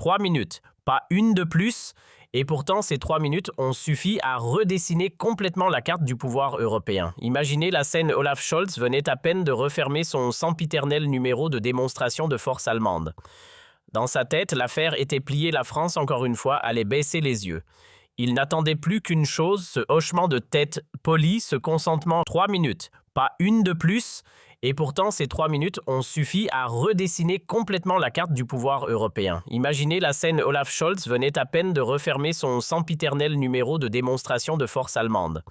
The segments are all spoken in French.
3 minutes, pas une de plus, et pourtant ces 3 minutes ont suffi à redessiner complètement la carte du pouvoir européen. Imaginez la scène, Olaf Scholz venait à peine de refermer son sempiternel numéro de démonstration de force allemande. Dans sa tête, l'affaire était pliée, la France, encore une fois, allait baisser les yeux. Il n'attendait plus qu'une chose, ce hochement de tête poli, ce consentement. 3 minutes, pas une de plus, et pourtant ces 3 minutes ont suffi à redessiner complètement la carte du pouvoir européen. Imaginez la scène, Olaf Scholz venait à peine de refermer son sempiternel numéro de démonstration de force allemande.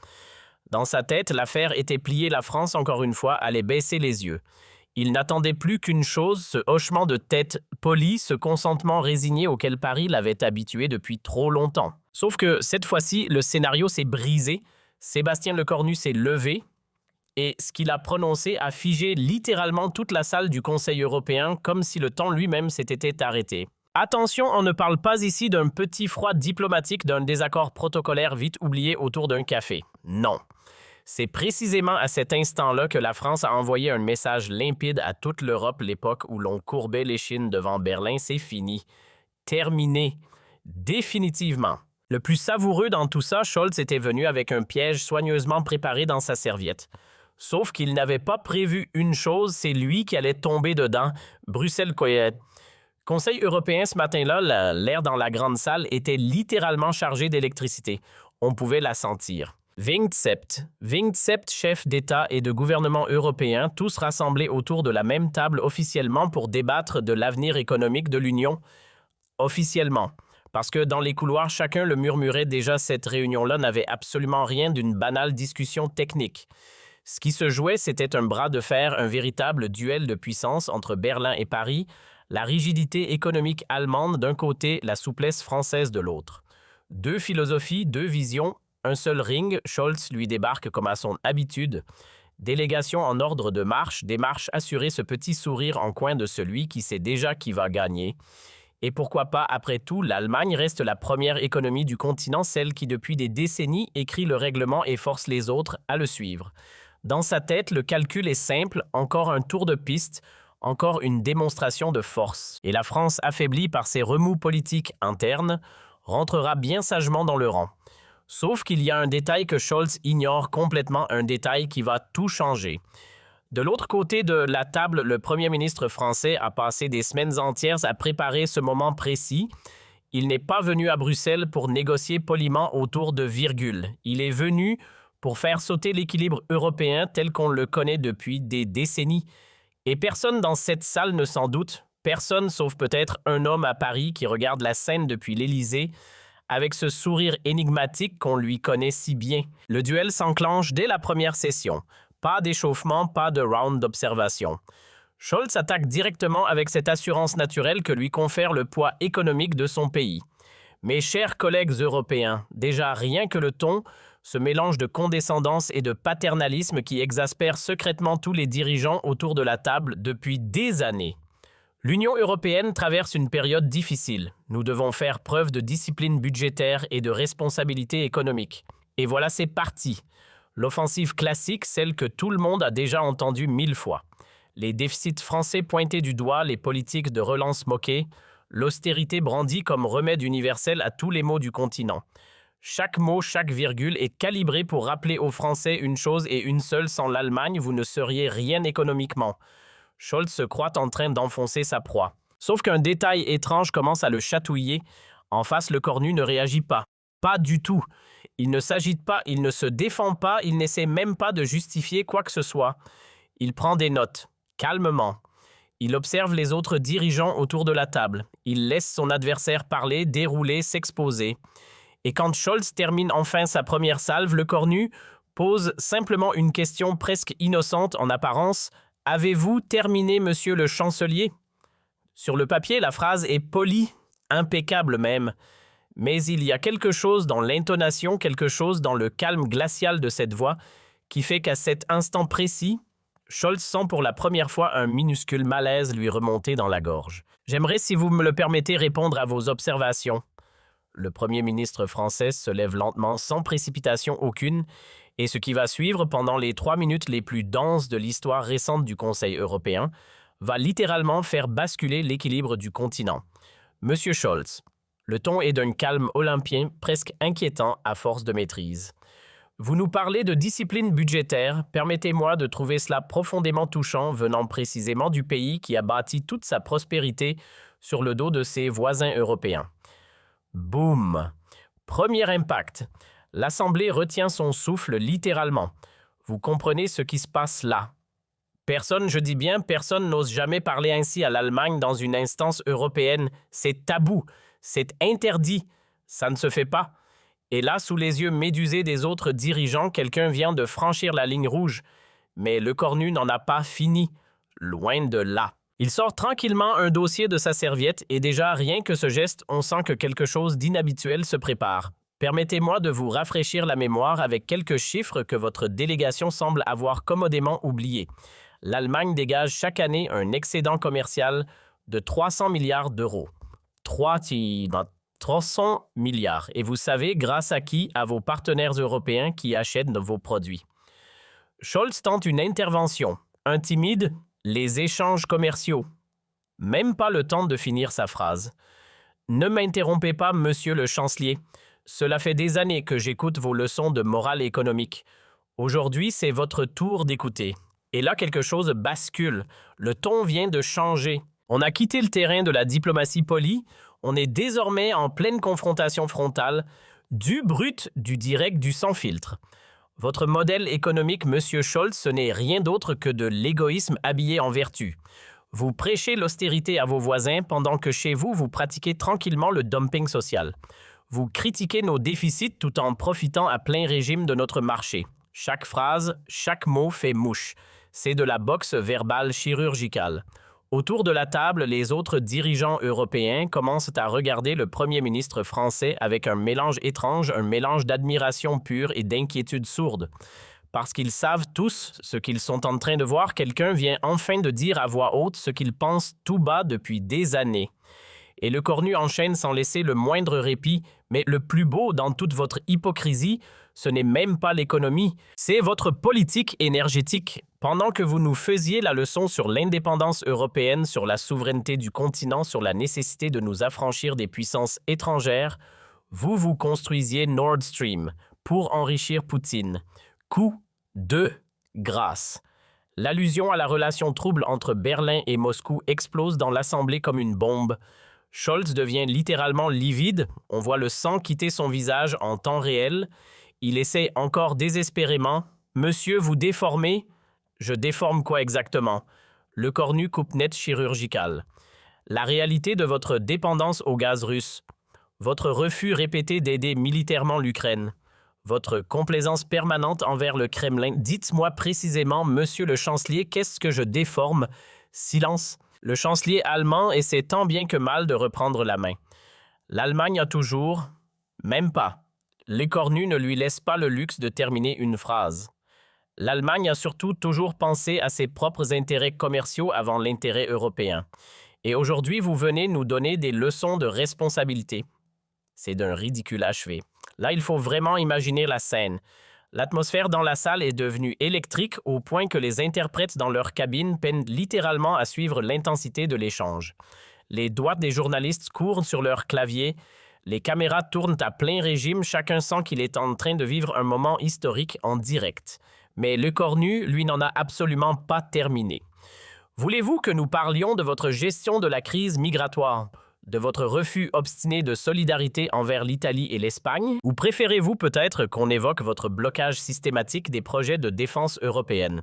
Dans sa tête, l'affaire était pliée, la France, encore une fois, allait baisser les yeux. Il n'attendait plus qu'une chose, ce hochement de tête poli, ce consentement résigné auquel Paris l'avait habitué depuis trop longtemps. Sauf que cette fois-ci, le scénario s'est brisé, Sébastien Lecornu s'est levé, et ce qu'il a prononcé a figé littéralement toute la salle du Conseil européen, comme si le temps lui-même s'était arrêté. Attention, on ne parle pas ici d'un petit froid diplomatique, d'un désaccord protocolaire vite oublié autour d'un café. Non. C'est précisément à cet instant-là que la France a envoyé un message limpide à toute l'Europe. L'époque où l'on courbait l'échine devant Berlin, c'est fini. Terminé. Définitivement. Le plus savoureux dans tout ça, Scholz était venu avec un piège soigneusement préparé dans sa serviette. Sauf qu'il n'avait pas prévu une chose, c'est lui qui allait tomber dedans. Bruxelles-Coyette. Conseil européen ce matin-là, l'air dans la grande salle était littéralement chargé d'électricité. On pouvait la sentir. 27 chefs d'État et de gouvernement européens, tous rassemblés autour de la même table officiellement pour débattre de l'avenir économique de l'Union. Officiellement. Parce que dans les couloirs, chacun le murmurait déjà, cette réunion-là n'avait absolument rien d'une banale discussion technique. Ce qui se jouait, c'était un bras de fer, un véritable duel de puissance entre Berlin et Paris, la rigidité économique allemande d'un côté, la souplesse française de l'autre. Deux philosophies, deux visions, un seul ring, Scholz lui débarque comme à son habitude. Délégation en ordre de marche, démarche assurer ce petit sourire en coin de celui qui sait déjà qui va gagner. Et pourquoi pas, après tout, l'Allemagne reste la première économie du continent, celle qui depuis des décennies écrit le règlement et force les autres à le suivre. Dans sa tête, le calcul est simple, encore un tour de piste, encore une démonstration de force. Et la France, affaiblie par ses remous politiques internes, rentrera bien sagement dans le rang. Sauf qu'il y a un détail que Scholz ignore complètement, un détail qui va tout changer. De l'autre côté de la table, le Premier ministre français a passé des semaines entières à préparer ce moment précis. Il n'est pas venu à Bruxelles pour négocier poliment autour de virgules. Il est venu pour faire sauter l'équilibre européen tel qu'on le connaît depuis des décennies. Et personne dans cette salle ne s'en doute, personne sauf peut-être un homme à Paris qui regarde la scène depuis l'Élysée, avec ce sourire énigmatique qu'on lui connaît si bien. Le duel s'enclenche dès la première session. Pas d'échauffement, pas de round d'observation. Scholz attaque directement avec cette assurance naturelle que lui confère le poids économique de son pays. Mes chers collègues européens, déjà rien que le ton, ce mélange de condescendance et de paternalisme qui exaspère secrètement tous les dirigeants autour de la table depuis des années. L'Union européenne traverse une période difficile. Nous devons faire preuve de discipline budgétaire et de responsabilité économique. Et voilà, c'est parti. L'offensive classique, celle que tout le monde a déjà entendue 1000 fois. Les déficits français pointés du doigt, les politiques de relance moquées, l'austérité brandie comme remède universel à tous les maux du continent. Chaque mot, chaque virgule est calibré pour rappeler aux Français une chose et une seule: sans l'Allemagne, vous ne seriez rien économiquement. Scholz se croit en train d'enfoncer sa proie. Sauf qu'un détail étrange commence à le chatouiller. En face, Lecornu ne réagit pas. Pas du tout. Il ne s'agite pas, il ne se défend pas, il n'essaie même pas de justifier quoi que ce soit. Il prend des notes, calmement. Il observe les autres dirigeants autour de la table. Il laisse son adversaire parler, dérouler, s'exposer. Et quand Scholz termine enfin sa première salve, Lecornu pose simplement une question presque innocente en apparence. « Avez-vous terminé, monsieur le chancelier ?» Sur le papier, la phrase est polie, impeccable même. Mais il y a quelque chose dans l'intonation, quelque chose dans le calme glacial de cette voix qui fait qu'à cet instant précis, Scholz sent pour la première fois un minuscule malaise lui remonter dans la gorge. J'aimerais, si vous me le permettez, répondre à vos observations. Le Premier ministre français se lève lentement, sans précipitation aucune, et ce qui va suivre pendant les 3 minutes les plus denses de l'histoire récente du Conseil européen va littéralement faire basculer l'équilibre du continent. Monsieur Scholz, le ton est d'un calme olympien presque inquiétant à force de maîtrise. Vous nous parlez de discipline budgétaire, permettez-moi de trouver cela profondément touchant venant précisément du pays qui a bâti toute sa prospérité sur le dos de ses voisins européens. Boum! Premier impact. L'Assemblée retient son souffle littéralement. Vous comprenez ce qui se passe là. Personne, je dis bien, personne n'ose jamais parler ainsi à l'Allemagne dans une instance européenne. C'est tabou, c'est interdit, ça ne se fait pas. Et là, sous les yeux médusés des autres dirigeants, quelqu'un vient de franchir la ligne rouge. Mais le cornu n'en a pas fini, loin de là. Il sort tranquillement un dossier de sa serviette et déjà rien que ce geste, on sent que quelque chose d'inhabituel se prépare. Permettez-moi de vous rafraîchir la mémoire avec quelques chiffres que votre délégation semble avoir commodément oubliés. L'Allemagne dégage chaque année un excédent commercial de 300 milliards d'euros. 300 milliards. Et vous savez, grâce à qui? À vos partenaires européens qui achètent vos produits. Scholz tente une intervention. Un timide, les échanges commerciaux. Même pas le temps de finir sa phrase. Ne m'interrompez pas, monsieur le chancelier. Cela fait des années que j'écoute vos leçons de morale économique. Aujourd'hui, c'est votre tour d'écouter. Et là, quelque chose bascule. Le ton vient de changer. On a quitté le terrain de la diplomatie polie. On est désormais en pleine confrontation frontale, du brut, du direct, du sans filtre. Votre modèle économique, monsieur Scholz, ce n'est rien d'autre que de l'égoïsme habillé en vertu. Vous prêchez l'austérité à vos voisins pendant que chez vous, vous pratiquez tranquillement le dumping social. Vous critiquez nos déficits tout en profitant à plein régime de notre marché. Chaque phrase, chaque mot fait mouche. C'est de la boxe verbale chirurgicale. Autour de la table, les autres dirigeants européens commencent à regarder le Premier ministre français avec un mélange étrange, un mélange d'admiration pure et d'inquiétude sourde. Parce qu'ils savent tous ce qu'ils sont en train de voir, quelqu'un vient enfin de dire à voix haute ce qu'ils pensent tout bas depuis des années. Et le cornu enchaîne sans laisser le moindre répit, mais le plus beau dans toute votre hypocrisie, ce n'est même pas l'économie, c'est votre politique énergétique. Pendant que vous nous faisiez la leçon sur l'indépendance européenne, sur la souveraineté du continent, sur la nécessité de nous affranchir des puissances étrangères, vous vous construisiez Nord Stream pour enrichir Poutine. Coup de grâce. L'allusion à la relation trouble entre Berlin et Moscou explose dans l'Assemblée comme une bombe. Scholz devient littéralement livide, on voit le sang quitter son visage en temps réel. Il essaie encore désespérément. « Monsieur, vous déformez ?» « Je déforme quoi exactement ?» Le cornu coupe net chirurgical. La réalité de votre dépendance au gaz russe. Votre refus répété d'aider militairement l'Ukraine. Votre complaisance permanente envers le Kremlin. Dites-moi précisément, monsieur le chancelier, qu'est-ce que je déforme? Silence. Le chancelier allemand essaie tant bien que mal de reprendre la main. L'Allemagne a toujours... Même pas. Les cornus ne lui laissent pas le luxe de terminer une phrase. L'Allemagne a surtout toujours pensé à ses propres intérêts commerciaux avant l'intérêt européen. Et aujourd'hui, vous venez nous donner des leçons de responsabilité. C'est d'un ridicule achevé. Là, il faut vraiment imaginer la scène. L'atmosphère dans la salle est devenue électrique au point que les interprètes dans leur cabine peinent littéralement à suivre l'intensité de l'échange. Les doigts des journalistes courent sur leur clavier. Les caméras tournent à plein régime, chacun sent qu'il est en train de vivre un moment historique en direct. Mais le cornu, lui, n'en a absolument pas terminé. Voulez-vous que nous parlions de votre gestion de la crise migratoire, de votre refus obstiné de solidarité envers l'Italie et l'Espagne, ou préférez-vous peut-être qu'on évoque votre blocage systématique des projets de défense européenne?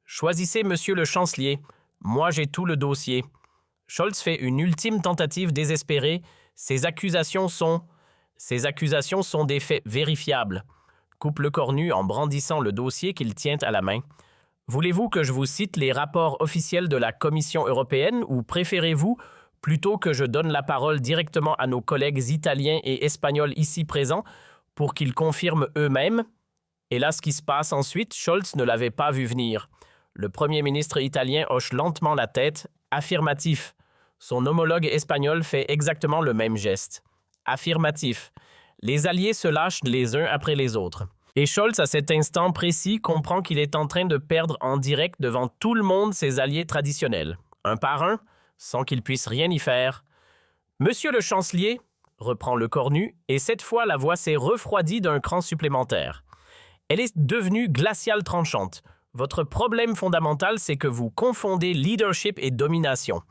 Choisissez, monsieur le chancelier. Moi, j'ai tout le dossier. Scholz fait une ultime tentative désespérée. Ces accusations sont des faits vérifiables. Coupe le cornu en brandissant le dossier qu'il tient à la main. Voulez-vous que je vous cite les rapports officiels de la Commission européenne ou préférez-vous, plutôt que je donne la parole directement à nos collègues italiens et espagnols ici présents pour qu'ils confirment eux-mêmes? Et là, ce qui se passe ensuite, Scholz ne l'avait pas vu venir. Le Premier ministre italien hoche lentement la tête, affirmatif. Son homologue espagnol fait exactement le même geste. Affirmatif. Les alliés se lâchent les uns après les autres. Et Scholz, à cet instant précis, comprend qu'il est en train de perdre en direct devant tout le monde ses alliés traditionnels. Un par un, sans qu'il puisse rien y faire. Monsieur le chancelier, reprend le cornu, et cette fois la voix s'est refroidie d'un cran supplémentaire. Elle est devenue glaciale tranchante. Votre problème fondamental, c'est que vous confondez leadership et domination.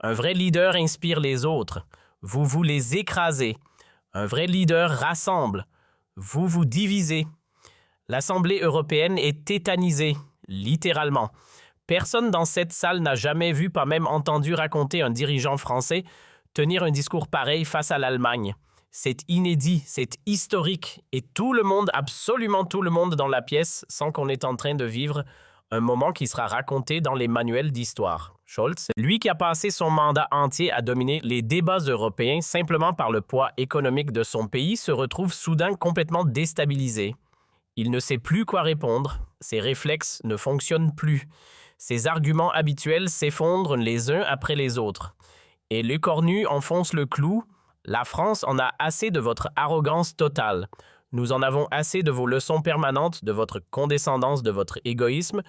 Un vrai leader inspire les autres. Vous les écrasez. Un vrai leader rassemble. Vous divisez. L'Assemblée européenne est tétanisée, littéralement. Personne dans cette salle n'a jamais vu, pas même entendu raconter un dirigeant français tenir un discours pareil face à l'Allemagne. C'est inédit, c'est historique, et tout le monde, absolument tout le monde dans la pièce, sent qu'on est en train de vivre un moment qui sera raconté dans les manuels d'histoire. Scholz, lui qui a passé son mandat entier à dominer les débats européens simplement par le poids économique de son pays, se retrouve soudain complètement déstabilisé. Il ne sait plus quoi répondre, ses réflexes ne fonctionnent plus, ses arguments habituels s'effondrent les uns après les autres. Et le cornu enfonce le clou. La France en a assez de votre arrogance totale. Nous en avons assez de vos leçons permanentes, de votre condescendance, de votre égoïsme,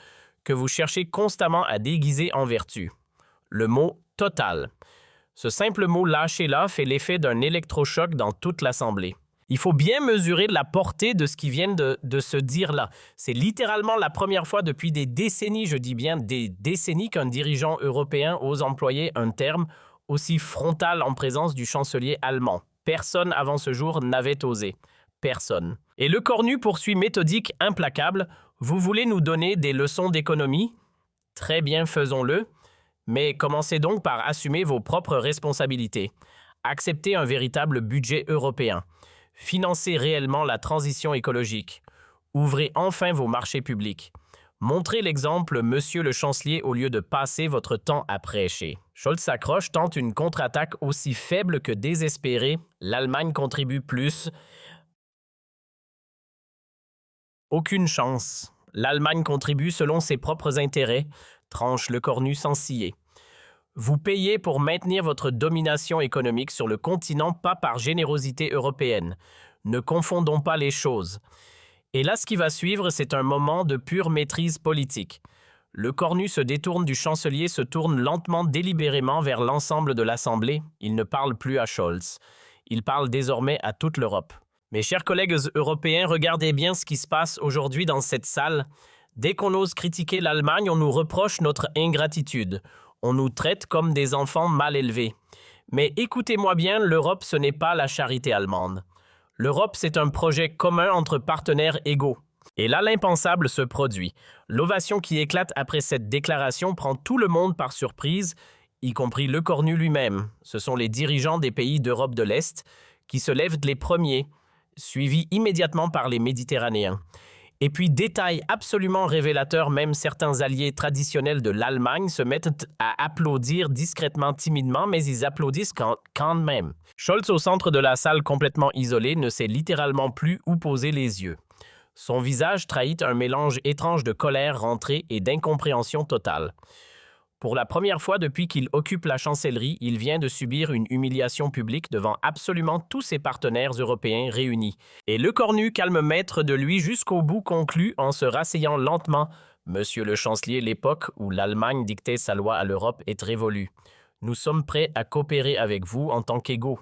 que vous cherchez constamment à déguiser en vertu. Le mot « total ». Ce simple mot lâché là fait l'effet d'un électrochoc dans toute l'Assemblée. Il faut bien mesurer la portée de ce qui vient de se dire là. C'est littéralement la première fois depuis des décennies, je dis bien des décennies, qu'un dirigeant européen ose employer un terme aussi frontal en présence du chancelier allemand. Personne avant ce jour n'avait osé. Personne. Et le cornu poursuit méthodique, implacable. Vous voulez nous donner des leçons d'économie? Très bien, faisons-le. Mais commencez donc par assumer vos propres responsabilités. Acceptez un véritable budget européen. Financez réellement la transition écologique. Ouvrez enfin vos marchés publics. Montrez l'exemple, monsieur le chancelier, au lieu de passer votre temps à prêcher. Scholz s'accroche, tente une contre-attaque aussi faible que désespérée. L'Allemagne contribue plus. Aucune chance. L'Allemagne contribue selon ses propres intérêts, tranche le cornu sans ciller. Vous payez pour maintenir votre domination économique sur le continent, pas par générosité européenne. Ne confondons pas les choses. Et là, ce qui va suivre, c'est un moment de pure maîtrise politique. Le cornu se détourne du chancelier, se tourne lentement, délibérément vers l'ensemble de l'Assemblée. Il ne parle plus à Scholz. Il parle désormais à toute l'Europe. Mes chers collègues européens, regardez bien ce qui se passe aujourd'hui dans cette salle. Dès qu'on ose critiquer l'Allemagne, on nous reproche notre ingratitude. On nous traite comme des enfants mal élevés. Mais écoutez-moi bien, l'Europe, ce n'est pas la charité allemande. L'Europe, c'est un projet commun entre partenaires égaux. Et là, l'impensable se produit. L'ovation qui éclate après cette déclaration prend tout le monde par surprise, y compris le cornu lui-même. Ce sont les dirigeants des pays d'Europe de l'Est qui se lèvent les premiers, suivis immédiatement par les Méditerranéens. Et puis, détail absolument révélateur, même certains alliés traditionnels de l'Allemagne se mettent à applaudir discrètement, timidement, mais ils applaudissent quand même. Scholz, au centre de la salle complètement isolé, ne sait littéralement plus où poser les yeux. Son visage trahit un mélange étrange de colère rentrée et d'incompréhension totale. Pour la première fois depuis qu'il occupe la chancellerie, il vient de subir une humiliation publique devant absolument tous ses partenaires européens réunis. Et le cornu, calme maître de lui jusqu'au bout, conclut en se rasseyant lentement. « Monsieur le chancelier, l'époque où l'Allemagne dictait sa loi à l'Europe est révolue. Nous sommes prêts à coopérer avec vous en tant qu'égaux,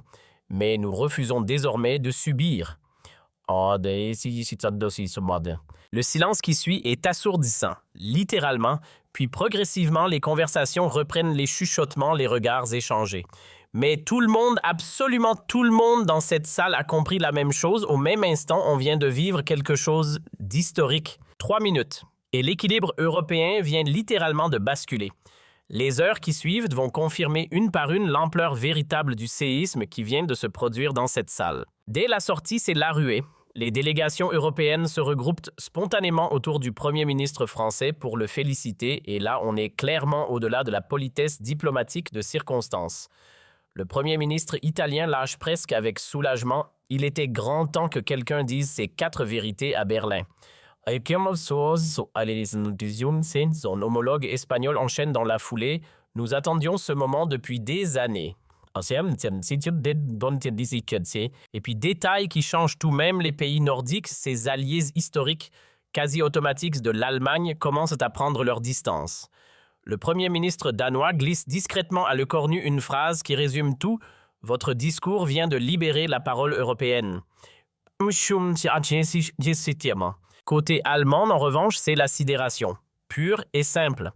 mais nous refusons désormais de subir. » Le silence qui suit est assourdissant, littéralement, puis progressivement les conversations reprennent les chuchotements, les regards échangés. Mais tout le monde, absolument tout le monde dans cette salle a compris la même chose. Au même instant, on vient de vivre quelque chose d'historique. 3 minutes. Et l'équilibre européen vient littéralement de basculer. Les heures qui suivent vont confirmer une par une l'ampleur véritable du séisme qui vient de se produire dans cette salle. Dès la sortie, c'est la ruée. Les délégations européennes se regroupent spontanément autour du Premier ministre français pour le féliciter, et là, on est clairement au-delà de la politesse diplomatique de circonstance. Le Premier ministre italien lâche presque avec soulagement « Il était grand temps que quelqu'un dise ces 4 vérités à Berlin ». Son homologue espagnol enchaîne dans la foulée. Nous attendions ce moment depuis des années. Et puis détail qui change tout, même les pays nordiques, ces alliés historiques quasi automatiques de l'Allemagne commencent à prendre leur distance. Le Premier ministre danois glisse discrètement à Le Cornu une phrase qui résume tout. Votre discours vient de libérer la parole européenne. Côté allemand, en revanche, c'est la sidération, pure et simple.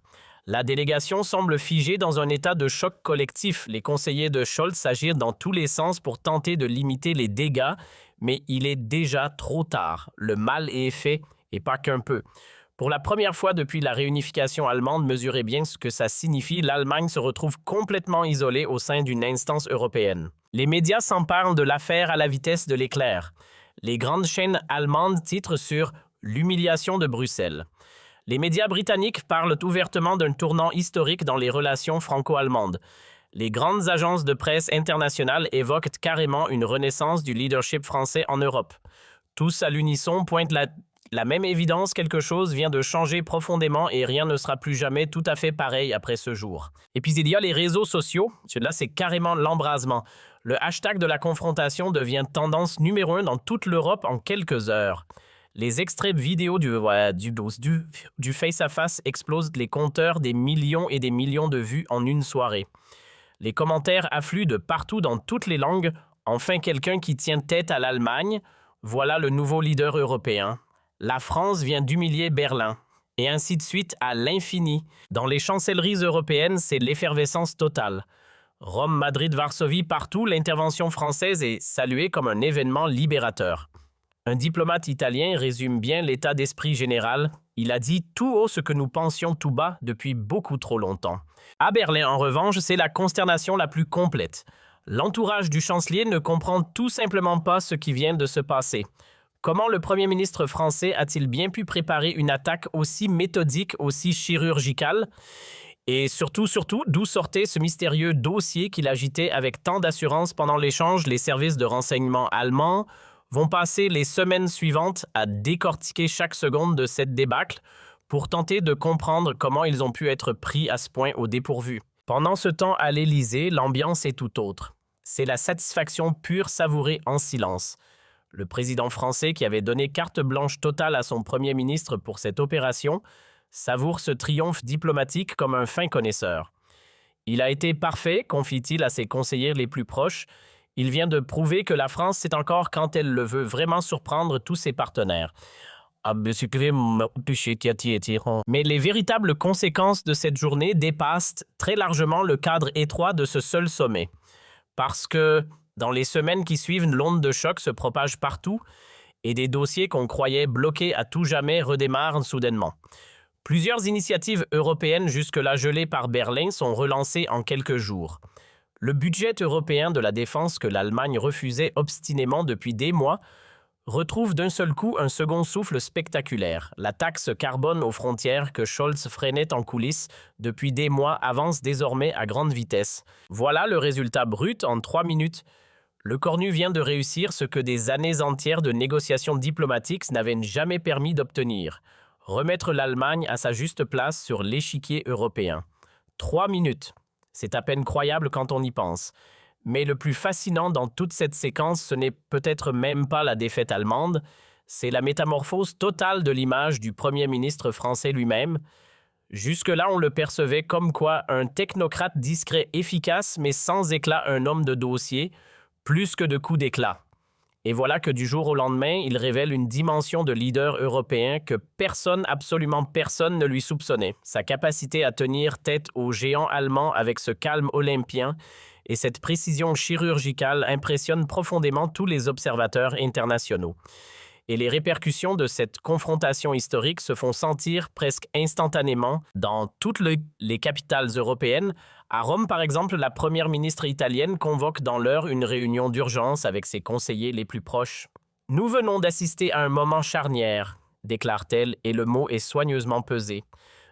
La délégation semble figée dans un état de choc collectif. Les conseillers de Scholz s'agirent dans tous les sens pour tenter de limiter les dégâts, mais il est déjà trop tard. Le mal est fait, et pas qu'un peu. Pour la première fois depuis la réunification allemande, mesurez bien ce que ça signifie, l'Allemagne se retrouve complètement isolée au sein d'une instance européenne. Les médias s'emparent de l'affaire à la vitesse de l'éclair. Les grandes chaînes allemandes titrent sur « l'humiliation de Bruxelles ». Les médias britanniques parlent ouvertement d'un tournant historique dans les relations franco-allemandes. Les grandes agences de presse internationales évoquent carrément une renaissance du leadership français en Europe. Tous à l'unisson pointent la même évidence, quelque chose vient de changer profondément et rien ne sera plus jamais tout à fait pareil après ce jour. Et puis il y a les réseaux sociaux, là c'est carrément l'embrasement. Le hashtag de la confrontation devient tendance numéro 1 dans toute l'Europe en quelques heures. Les extraits vidéo du face-à-face explosent les compteurs des millions et des millions de vues en une soirée. Les commentaires affluent de partout dans toutes les langues. Enfin quelqu'un qui tient tête à l'Allemagne. Voilà le nouveau leader européen. La France vient d'humilier Berlin. Et ainsi de suite à l'infini. Dans les chancelleries européennes, c'est l'effervescence totale. Rome, Madrid, Varsovie, partout, l'intervention française est saluée comme un événement libérateur. Un diplomate italien résume bien l'état d'esprit général. Il a dit tout haut ce que nous pensions tout bas depuis beaucoup trop longtemps. À Berlin, en revanche, c'est la consternation la plus complète. L'entourage du chancelier ne comprend tout simplement pas ce qui vient de se passer. Comment le Premier ministre français a-t-il bien pu préparer une attaque aussi méthodique, aussi chirurgicale? Et surtout, d'où sortait ce mystérieux dossier qu'il agitait avec tant d'assurance pendant l'échange? Les services de renseignement allemands vont passer les semaines suivantes à décortiquer chaque seconde de cette débâcle pour tenter de comprendre comment ils ont pu être pris à ce point au dépourvu. Pendant ce temps, à l'Élysée, l'ambiance est tout autre. C'est la satisfaction pure savourée en silence. Le président français, qui avait donné carte blanche totale à son Premier ministre pour cette opération, savoure ce triomphe diplomatique comme un fin connaisseur. Il a été parfait, confie-t-il à ses conseillers les plus proches. Il vient de prouver que la France sait encore quand elle le veut vraiment surprendre tous ses partenaires. Mais les véritables conséquences de cette journée dépassent très largement le cadre étroit de ce seul sommet. Parce que dans les semaines qui suivent, l'onde de choc se propage partout et des dossiers qu'on croyait bloqués à tout jamais redémarrent soudainement. Plusieurs initiatives européennes jusque-là gelées par Berlin sont relancées en quelques jours. Le budget européen de la défense que l'Allemagne refusait obstinément depuis des mois retrouve d'un seul coup un second souffle spectaculaire. La taxe carbone aux frontières que Scholz freinait en coulisses depuis des mois avance désormais à grande vitesse. Voilà le résultat brut en 3 minutes. Le Cornu vient de réussir ce que des années entières de négociations diplomatiques n'avaient jamais permis d'obtenir. Remettre l'Allemagne à sa juste place sur l'échiquier européen. 3 minutes. C'est à peine croyable quand on y pense. Mais le plus fascinant dans toute cette séquence, ce n'est peut-être même pas la défaite allemande, c'est la métamorphose totale de l'image du Premier ministre français lui-même. Jusque-là, on le percevait comme quoi un technocrate discret, efficace, mais sans éclat, un homme de dossier, plus que de coups d'éclat. Et voilà que du jour au lendemain, il révèle une dimension de leader européen que personne, absolument personne, ne lui soupçonnait. Sa capacité à tenir tête aux géants allemands avec ce calme olympien et cette précision chirurgicale impressionnent profondément tous les observateurs internationaux. Et les répercussions de cette confrontation historique se font sentir presque instantanément dans toutes les capitales européennes. À Rome, par exemple, la première ministre italienne convoque dans l'heure une réunion d'urgence avec ses conseillers les plus proches. « Nous venons d'assister à un moment charnière », déclare-t-elle, et le mot est soigneusement pesé.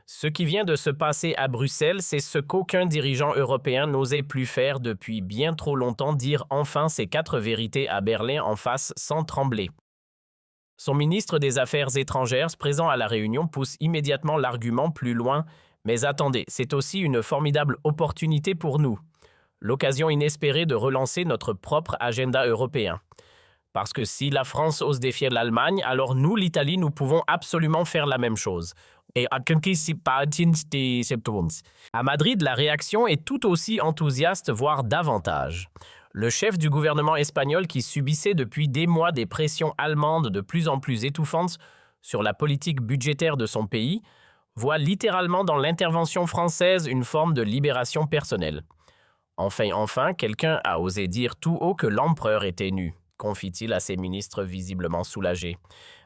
Ce qui vient de se passer à Bruxelles, c'est ce qu'aucun dirigeant européen n'osait plus faire depuis bien trop longtemps, dire enfin ces 4 vérités à Berlin en face sans trembler. Son ministre des Affaires étrangères, présent à la réunion, pousse immédiatement l'argument plus loin. Mais attendez, c'est aussi une formidable opportunité pour nous. L'occasion inespérée de relancer notre propre agenda européen. Parce que si la France ose défier l'Allemagne, alors nous, l'Italie, nous pouvons absolument faire la même chose. Et à Madrid, la réaction est tout aussi enthousiaste, voire davantage. Le chef du gouvernement espagnol qui subissait depuis des mois des pressions allemandes de plus en plus étouffantes sur la politique budgétaire de son pays, voit littéralement dans l'intervention française une forme de libération personnelle. Enfin, quelqu'un a osé dire tout haut que l'empereur était nu, confie-t-il à ses ministres visiblement soulagés.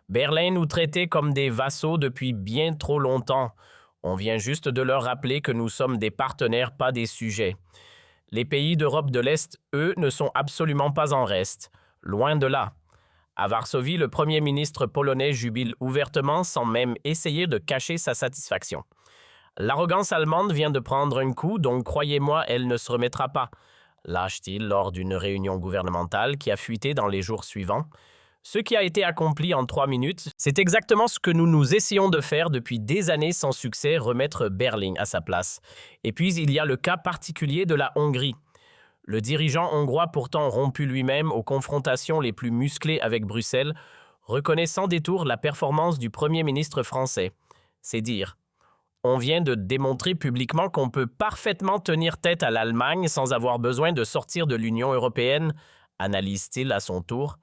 Berlin nous traitait comme des vassaux depuis bien trop longtemps. On vient juste de leur rappeler que nous sommes des partenaires, pas des sujets. Les pays d'Europe de l'Est, eux, ne sont absolument pas en reste. Loin de là. À Varsovie, le Premier ministre polonais jubile ouvertement sans même essayer de cacher sa satisfaction. L'arrogance allemande vient de prendre un coup, donc croyez-moi, elle ne se remettra pas, lâche-t-il lors d'une réunion gouvernementale qui a fuité dans les jours suivants. Ce qui a été accompli en 3 minutes, c'est exactement ce que nous essayons de faire depuis des années sans succès, remettre Berlin à sa place. Et puis il y a le cas particulier de la Hongrie. Le dirigeant hongrois, pourtant rompu lui-même aux confrontations les plus musclées avec Bruxelles, reconnaît sans détour la performance du Premier ministre français. C'est dire. On vient de démontrer publiquement qu'on peut parfaitement tenir tête à l'Allemagne sans avoir besoin de sortir de l'Union européenne, analyse-t-il à son tour.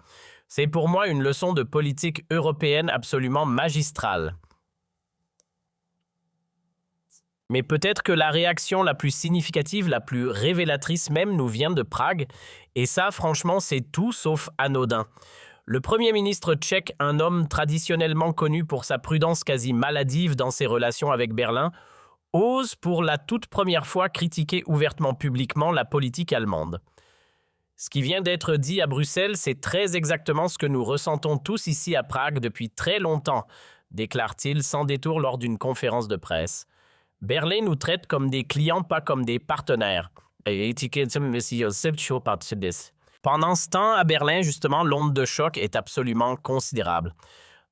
C'est pour moi une leçon de politique européenne absolument magistrale. Mais peut-être que la réaction la plus significative, la plus révélatrice même, nous vient de Prague, et ça, franchement, c'est tout sauf anodin. Le Premier ministre tchèque, un homme traditionnellement connu pour sa prudence quasi maladive dans ses relations avec Berlin, ose pour la toute première fois critiquer ouvertement publiquement la politique allemande. Ce qui vient d'être dit à Bruxelles, c'est très exactement ce que nous ressentons tous ici à Prague depuis très longtemps, déclare-t-il sans détour lors d'une conférence de presse. Berlin nous traite comme des clients, pas comme des partenaires. Pendant ce temps, à Berlin, justement, l'onde de choc est absolument considérable.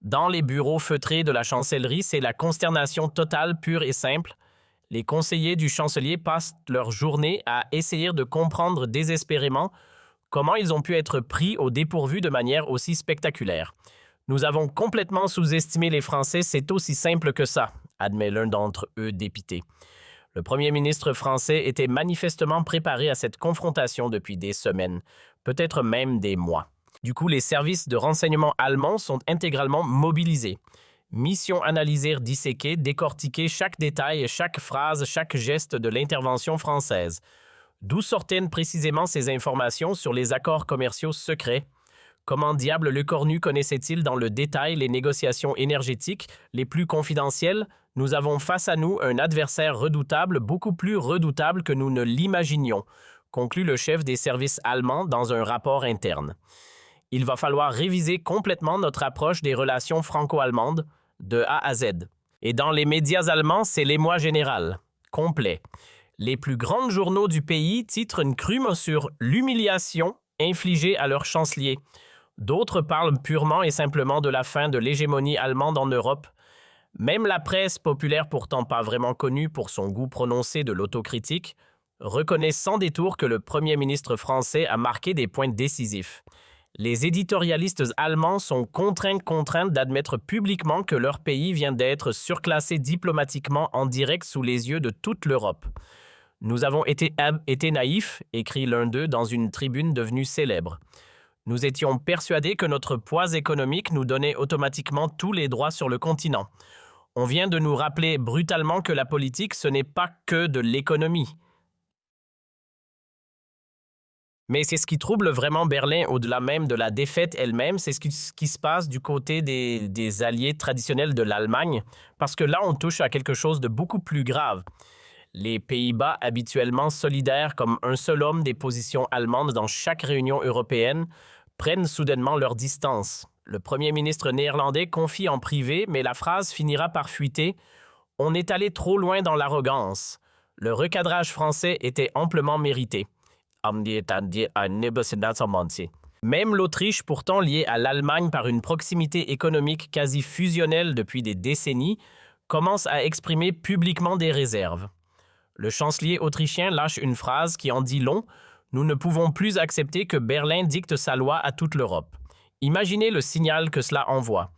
Dans les bureaux feutrés de la chancellerie, c'est la consternation totale, pure et simple. Les conseillers du chancelier passent leur journée à essayer de comprendre désespérément comment ils ont pu être pris au dépourvu de manière aussi spectaculaire. Nous avons complètement sous-estimé les Français, c'est aussi simple que ça, admet l'un d'entre eux dépité. Le Premier ministre français était manifestement préparé à cette confrontation depuis des semaines, peut-être même des mois. Du coup, les services de renseignement allemands sont intégralement mobilisés. Mission analyser, disséquer, décortiquer chaque détail, chaque phrase, chaque geste de l'intervention française. D'où sortaient précisément ces informations sur les accords commerciaux secrets? Comment diable le Cornu connaissait-il dans le détail les négociations énergétiques les plus confidentielles? Nous avons face à nous un adversaire redoutable, beaucoup plus redoutable que nous ne l'imaginions, conclut le chef des services allemands dans un rapport interne. Il va falloir réviser complètement notre approche des relations franco-allemandes, de A à Z. Et dans les médias allemands, c'est l'émoi général, complet. Les plus grands journaux du pays titrent une crume sur l'humiliation infligée à leur chancelier. D'autres parlent purement et simplement de la fin de l'hégémonie allemande en Europe. Même la presse populaire, pourtant pas vraiment connue pour son goût prononcé de l'autocritique, reconnaît sans détour que le Premier ministre français a marqué des points décisifs. Les éditorialistes allemands sont contraints d'admettre publiquement que leur pays vient d'être surclassé diplomatiquement en direct sous les yeux de toute l'Europe. Nous avons été naïfs, écrit l'un d'eux dans une tribune devenue célèbre. Nous étions persuadés que notre poids économique nous donnait automatiquement tous les droits sur le continent. On vient de nous rappeler brutalement que la politique, ce n'est pas que de l'économie. Mais c'est ce qui trouble vraiment Berlin, au-delà même de la défaite elle-même, c'est ce qui se passe du côté des alliés traditionnels de l'Allemagne, parce que là, on touche à quelque chose de beaucoup plus grave. Les Pays-Bas, habituellement solidaires comme un seul homme des positions allemandes dans chaque réunion européenne, prennent soudainement leur distance. Le Premier ministre néerlandais confie en privé, mais la phrase finira par fuiter « On est allé trop loin dans l'arrogance ». Le recadrage français était amplement mérité. Même l'Autriche, pourtant liée à l'Allemagne par une proximité économique quasi fusionnelle depuis des décennies, commence à exprimer publiquement des réserves. Le chancelier autrichien lâche une phrase qui en dit long « Nous ne pouvons plus accepter que Berlin dicte sa loi à toute l'Europe ». Imaginez le signal que cela envoie.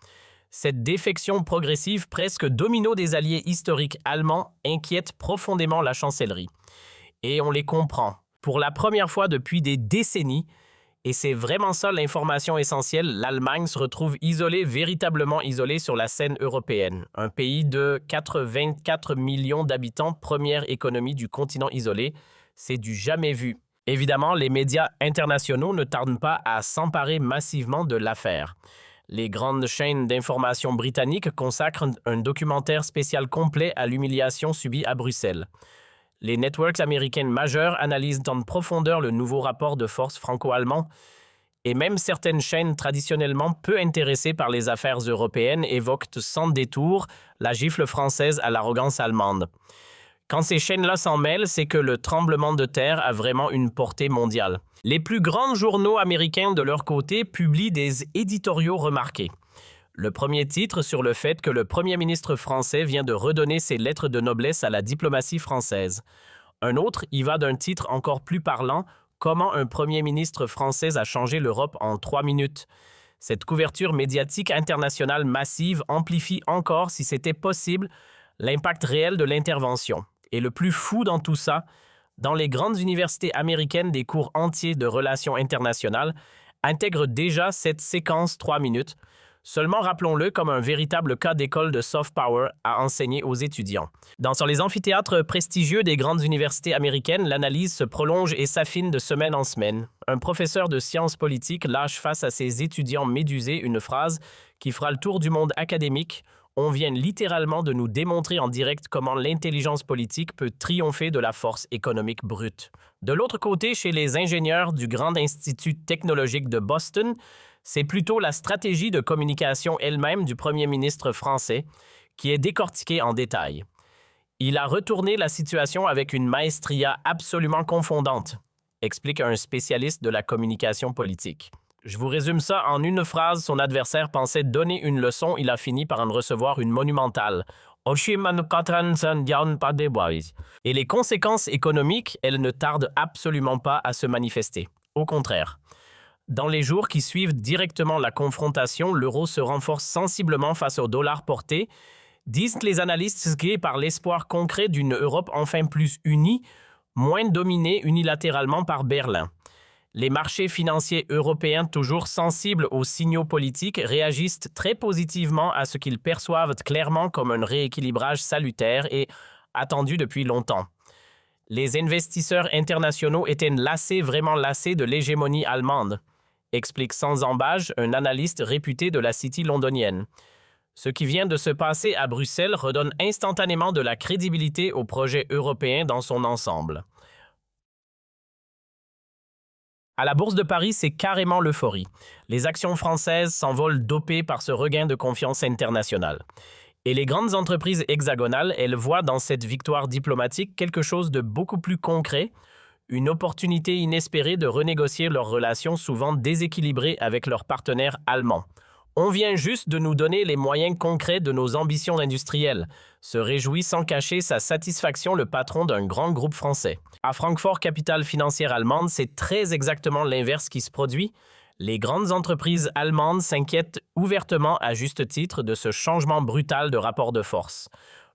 Cette défection progressive presque domino des alliés historiques allemands inquiète profondément la chancellerie. Et on les comprend. Pour la première fois depuis des décennies, et c'est vraiment ça l'information essentielle, l'Allemagne se retrouve isolée, véritablement isolée sur la scène européenne. Un pays de 24 millions d'habitants, première économie du continent isolé, c'est du jamais vu. Évidemment, les médias internationaux ne tardent pas à s'emparer massivement de l'affaire. Les grandes chaînes d'information britanniques consacrent un documentaire spécial complet à l'humiliation subie à Bruxelles. Les networks américains majeurs analysent en profondeur le nouveau rapport de force franco-allemand et même certaines chaînes traditionnellement peu intéressées par les affaires européennes évoquent sans détour la gifle française à l'arrogance allemande. Quand ces chaînes-là s'en mêlent, c'est que le tremblement de terre a vraiment une portée mondiale. Les plus grands journaux américains, de leur côté, publient des éditoriaux remarqués. Le premier titre sur le fait que le Premier ministre français vient de redonner ses lettres de noblesse à la diplomatie française. Un autre y va d'un titre encore plus parlant, comment un Premier ministre français a changé l'Europe en 3 minutes. Cette couverture médiatique internationale massive amplifie encore, si c'était possible, l'impact réel de l'intervention. Et le plus fou dans tout ça, dans les grandes universités américaines, des cours entiers de relations internationales intègrent déjà cette séquence 3 minutes, seulement rappelons-le comme un véritable cas d'école de soft power à enseigner aux étudiants. Sur les amphithéâtres prestigieux des grandes universités américaines, l'analyse se prolonge et s'affine de semaine en semaine. Un professeur de sciences politiques lâche face à ses étudiants médusés une phrase qui fera le tour du monde académique. On vient littéralement de nous démontrer en direct comment l'intelligence politique peut triompher de la force économique brute. De l'autre côté, chez les ingénieurs du Grand Institut technologique de Boston, c'est plutôt la stratégie de communication elle-même du Premier ministre français qui est décortiquée en détail. Il a retourné la situation avec une maestria absolument confondante, explique un spécialiste de la communication politique. Je vous résume ça en une phrase. Son adversaire pensait donner une leçon, il a fini par en recevoir une monumentale. Et les conséquences économiques, elles ne tardent absolument pas à se manifester. Au contraire. Dans les jours qui suivent directement la confrontation, l'euro se renforce sensiblement face au dollar porté, disent les analystes guidés par l'espoir concret d'une Europe enfin plus unie, moins dominée unilatéralement par Berlin. Les marchés financiers européens, toujours sensibles aux signaux politiques, réagissent très positivement à ce qu'ils perçoivent clairement comme un rééquilibrage salutaire et attendu depuis longtemps. Les investisseurs internationaux étaient vraiment lassés de l'hégémonie allemande, explique sans embâche un analyste réputé de la City londonienne. Ce qui vient de se passer à Bruxelles redonne instantanément de la crédibilité au projet européen dans son ensemble. À la Bourse de Paris, c'est carrément l'euphorie. Les actions françaises s'envolent dopées par ce regain de confiance internationale. Et les grandes entreprises hexagonales, elles voient dans cette victoire diplomatique quelque chose de beaucoup plus concret, une opportunité inespérée de renégocier leurs relations souvent déséquilibrées avec leurs partenaires allemands. On vient juste de nous donner les moyens concrets de nos ambitions industrielles, se réjouit sans cacher sa satisfaction le patron d'un grand groupe français. À Francfort, capitale financière allemande, c'est très exactement l'inverse qui se produit. Les grandes entreprises allemandes s'inquiètent ouvertement à juste titre de ce changement brutal de rapport de force.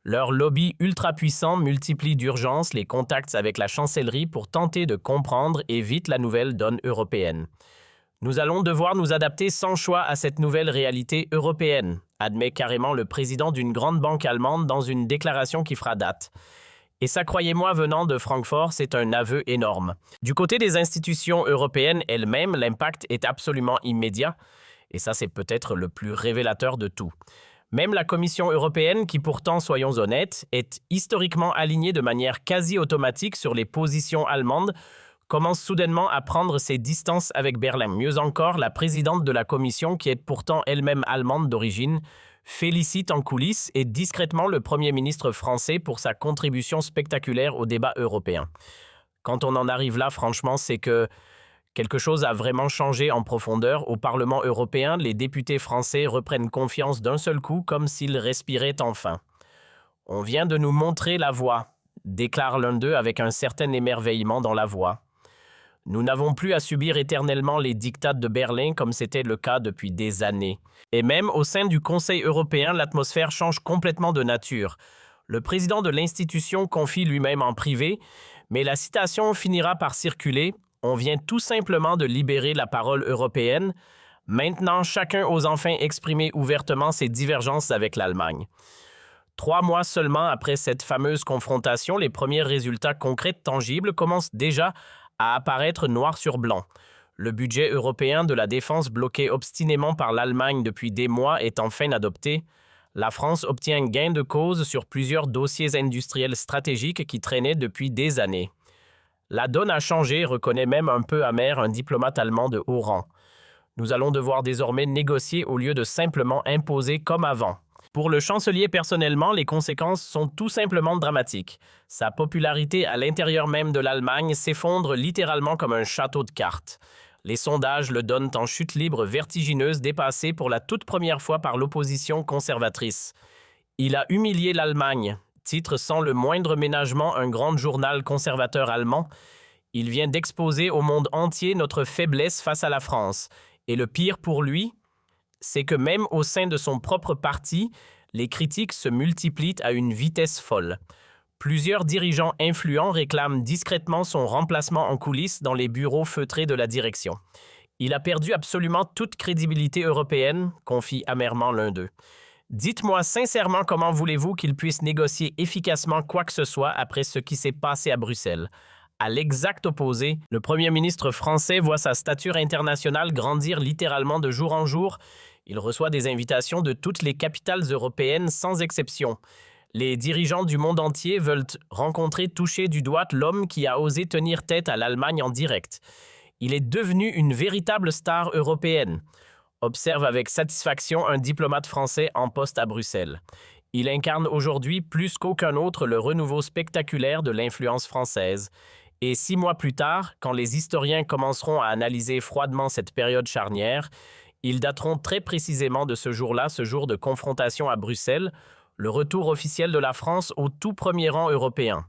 Leur lobby ultra-puissant multiplie d'urgence les contacts avec la chancellerie pour tenter de comprendre et vite la nouvelle donne européenne. Nous allons devoir nous adapter sans choix à cette nouvelle réalité européenne, admet carrément le président d'une grande banque allemande dans une déclaration qui fera date. Et ça, croyez-moi, venant de Francfort, c'est un aveu énorme. Du côté des institutions européennes elles-mêmes, l'impact est absolument immédiat, et ça, c'est peut-être le plus révélateur de tout. Même la Commission européenne, qui pourtant, soyons honnêtes, est historiquement alignée de manière quasi automatique sur les positions allemandes, commence soudainement à prendre ses distances avec Berlin. Mieux encore, la présidente de la Commission, qui est pourtant elle-même allemande d'origine, félicite en coulisses et discrètement le Premier ministre français pour sa contribution spectaculaire au débat européen. Quand on en arrive là, franchement, c'est que quelque chose a vraiment changé en profondeur. Au Parlement européen, les députés français reprennent confiance d'un seul coup, comme s'ils respiraient enfin. « On vient de nous montrer la voie », déclare l'un d'eux avec un certain émerveillement dans la voix. Nous n'avons plus à subir éternellement les diktats de Berlin comme c'était le cas depuis des années. Et même au sein du Conseil européen, l'atmosphère change complètement de nature. Le président de l'institution confie lui-même en privé Mais la citation finira par circuler. On vient tout simplement de libérer la parole européenne. Maintenant, chacun ose enfin exprimer ouvertement ses divergences avec l'Allemagne. 3 mois seulement après cette fameuse confrontation, les premiers résultats concrets tangibles commencent déjà à apparaître noir sur blanc. Le budget européen de la défense bloqué obstinément par l'Allemagne depuis des mois est enfin adopté. La France obtient gain de cause sur plusieurs dossiers industriels stratégiques qui traînaient depuis des années. La donne a changé, reconnaît même un peu amer un diplomate allemand de haut rang. Nous allons devoir désormais négocier au lieu de simplement imposer comme avant. Pour le chancelier personnellement, les conséquences sont tout simplement dramatiques. Sa popularité à l'intérieur même de l'Allemagne s'effondre littéralement comme un château de cartes. Les sondages le donnent en chute libre vertigineuse, dépassé pour la toute première fois par l'opposition conservatrice. Il a humilié l'Allemagne, titre sans le moindre ménagement un grand journal conservateur allemand. Il vient d'exposer au monde entier notre faiblesse face à la France. Et le pire pour lui, c'est que même au sein de son propre parti, les critiques se multiplient à une vitesse folle. Plusieurs dirigeants influents réclament discrètement son remplacement en coulisses dans les bureaux feutrés de la direction. Il a perdu absolument toute crédibilité européenne, confie amèrement l'un d'eux. Dites-moi sincèrement comment voulez-vous qu'il puisse négocier efficacement quoi que ce soit après ce qui s'est passé à Bruxelles. À l'exact opposé, le premier ministre français voit sa stature internationale grandir littéralement de jour en jour. Il reçoit des invitations de toutes les capitales européennes sans exception. Les dirigeants du monde entier veulent rencontrer, toucher du doigt l'homme qui a osé tenir tête à l'Allemagne en direct. Il est devenu une véritable star européenne, observe avec satisfaction un diplomate français en poste à Bruxelles. Il incarne aujourd'hui plus qu'aucun autre le renouveau spectaculaire de l'influence française. Et 6 mois plus tard, quand les historiens commenceront à analyser froidement cette période charnière, ils dateront très précisément de ce jour-là, ce jour de confrontation à Bruxelles, le retour officiel de la France au tout premier rang européen.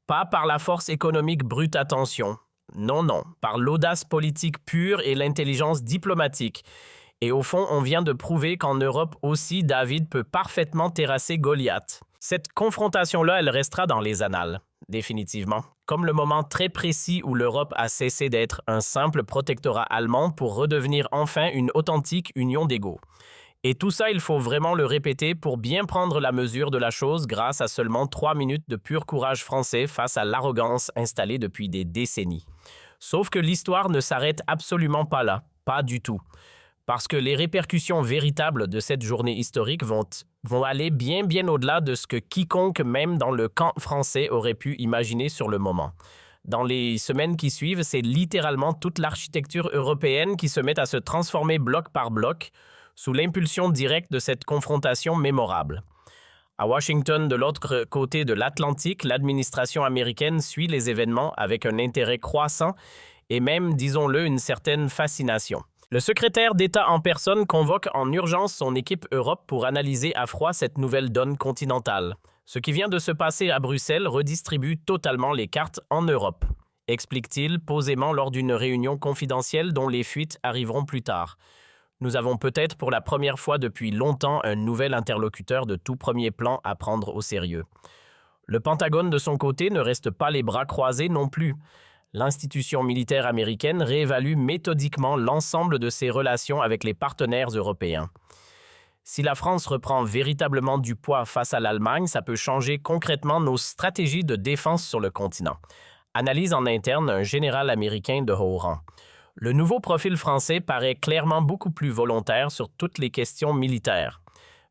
Pas par la force économique brute, attention. Non, par l'audace politique pure et l'intelligence diplomatique. Et au fond, on vient de prouver qu'en Europe aussi, David peut parfaitement terrasser Goliath. Cette confrontation-là, elle restera dans les annales, définitivement, comme le moment très précis où l'Europe a cessé d'être un simple protectorat allemand pour redevenir enfin une authentique union d'égaux. Et tout ça, il faut vraiment le répéter pour bien prendre la mesure de la chose grâce à seulement 3 minutes de pur courage français face à l'arrogance installée depuis des décennies. Sauf que l'histoire ne s'arrête absolument pas là, pas du tout. Parce que les répercussions véritables de cette journée historique vont aller bien au-delà de ce que quiconque, même dans le camp français, aurait pu imaginer sur le moment. Dans les semaines qui suivent, c'est littéralement toute l'architecture européenne qui se met à se transformer bloc par bloc, sous l'impulsion directe de cette confrontation mémorable. À Washington, de l'autre côté de l'Atlantique, l'administration américaine suit les événements avec un intérêt croissant et même, disons-le, une certaine fascination. Le secrétaire d'État en personne convoque en urgence son équipe Europe pour analyser à froid cette nouvelle donne continentale. Ce qui vient de se passer à Bruxelles redistribue totalement les cartes en Europe, explique-t-il posément lors d'une réunion confidentielle dont les fuites arriveront plus tard. Nous avons peut-être pour la première fois depuis longtemps un nouvel interlocuteur de tout premier plan à prendre au sérieux. Le Pentagone, de son côté, ne reste pas les bras croisés non plus. L'institution militaire américaine réévalue méthodiquement l'ensemble de ses relations avec les partenaires européens. Si la France reprend véritablement du poids face à l'Allemagne, ça peut changer concrètement nos stratégies de défense sur le continent. Analyse en interne un général américain de haut rang. Le nouveau profil français paraît clairement beaucoup plus volontaire sur toutes les questions militaires.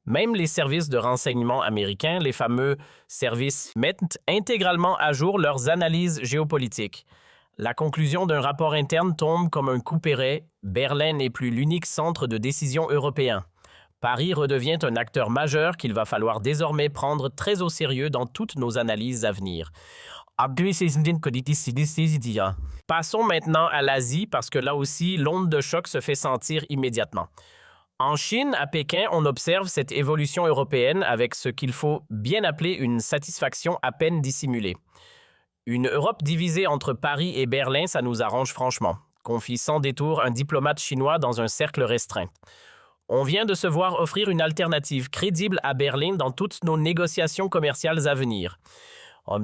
Même les services de renseignement américains, les fameux services, mettent intégralement à jour leurs analyses géopolitiques. La conclusion d'un rapport interne tombe comme un couperet. Berlin n'est plus l'unique centre de décision européen. Paris redevient un acteur majeur qu'il va falloir désormais prendre très au sérieux dans toutes nos analyses à venir. Passons maintenant à l'Asie parce que là aussi, l'onde de choc se fait sentir immédiatement. En Chine, à Pékin, on observe cette évolution européenne avec ce qu'il faut bien appeler une satisfaction à peine dissimulée. Une Europe divisée entre Paris et Berlin, ça nous arrange franchement, confie sans détour un diplomate chinois dans un cercle restreint. On vient de se voir offrir une alternative crédible à Berlin dans toutes nos négociations commerciales à venir. Dans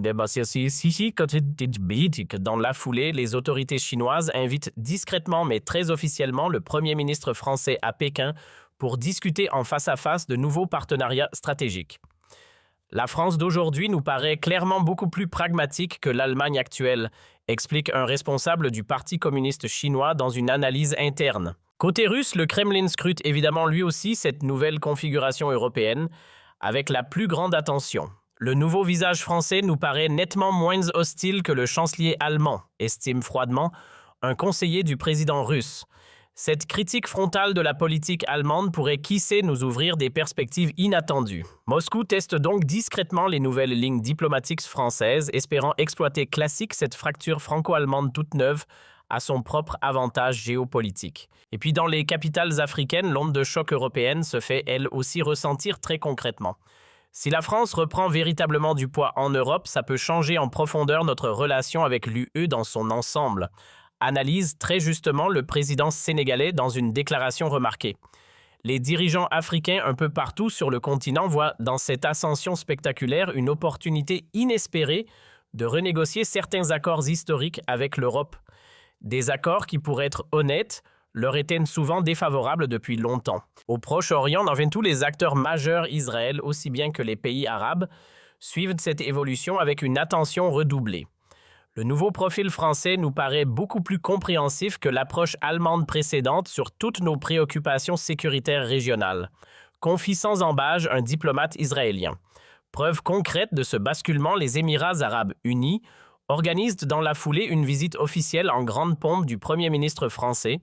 la foulée, les autorités chinoises invitent discrètement mais très officiellement le Premier ministre français à Pékin pour discuter en face à face de nouveaux partenariats stratégiques. La France d'aujourd'hui nous paraît clairement beaucoup plus pragmatique que l'Allemagne actuelle, explique un responsable du Parti communiste chinois dans une analyse interne. Côté russe, le Kremlin scrute évidemment lui aussi cette nouvelle configuration européenne avec la plus grande attention. Le nouveau visage français nous paraît nettement moins hostile que le chancelier allemand, estime froidement un conseiller du président russe. Cette critique frontale de la politique allemande pourrait qui sait nous ouvrir des perspectives inattendues. Moscou teste donc discrètement les nouvelles lignes diplomatiques françaises, espérant exploiter classique cette fracture franco-allemande toute neuve à son propre avantage géopolitique. Et puis dans les capitales africaines, l'onde de choc européenne se fait elle aussi ressentir très concrètement. Si la France reprend véritablement du poids en Europe, ça peut changer en profondeur notre relation avec l'UE dans son ensemble. Analyse très justement le président sénégalais dans une déclaration remarquée. Les dirigeants africains un peu partout sur le continent voient dans cette ascension spectaculaire une opportunité inespérée de renégocier certains accords historiques avec l'Europe. Des accords qui, pour être honnêtes, leur étaient souvent défavorables depuis longtemps. Au Proche-Orient, dans tous les acteurs majeurs Israël, aussi bien que les pays arabes, suivent cette évolution avec une attention redoublée. Le nouveau profil français nous paraît beaucoup plus compréhensif que l'approche allemande précédente sur toutes nos préoccupations sécuritaires régionales, confie sans embâge un diplomate israélien. Preuve concrète de ce basculement, les Émirats arabes unis organisent dans la foulée une visite officielle en grande pompe du Premier ministre français,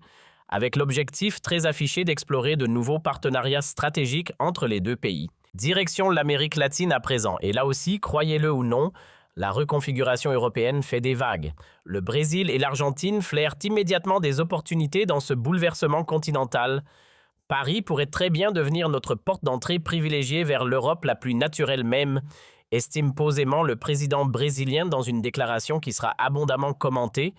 avec l'objectif très affiché d'explorer de nouveaux partenariats stratégiques entre les deux pays. Direction l'Amérique latine à présent, et là aussi, croyez-le ou non, la reconfiguration européenne fait des vagues. Le Brésil et l'Argentine flairent immédiatement des opportunités dans ce bouleversement continental. Paris pourrait très bien devenir notre porte d'entrée privilégiée vers l'Europe la plus naturelle même, estime posément le président brésilien dans une déclaration qui sera abondamment commentée.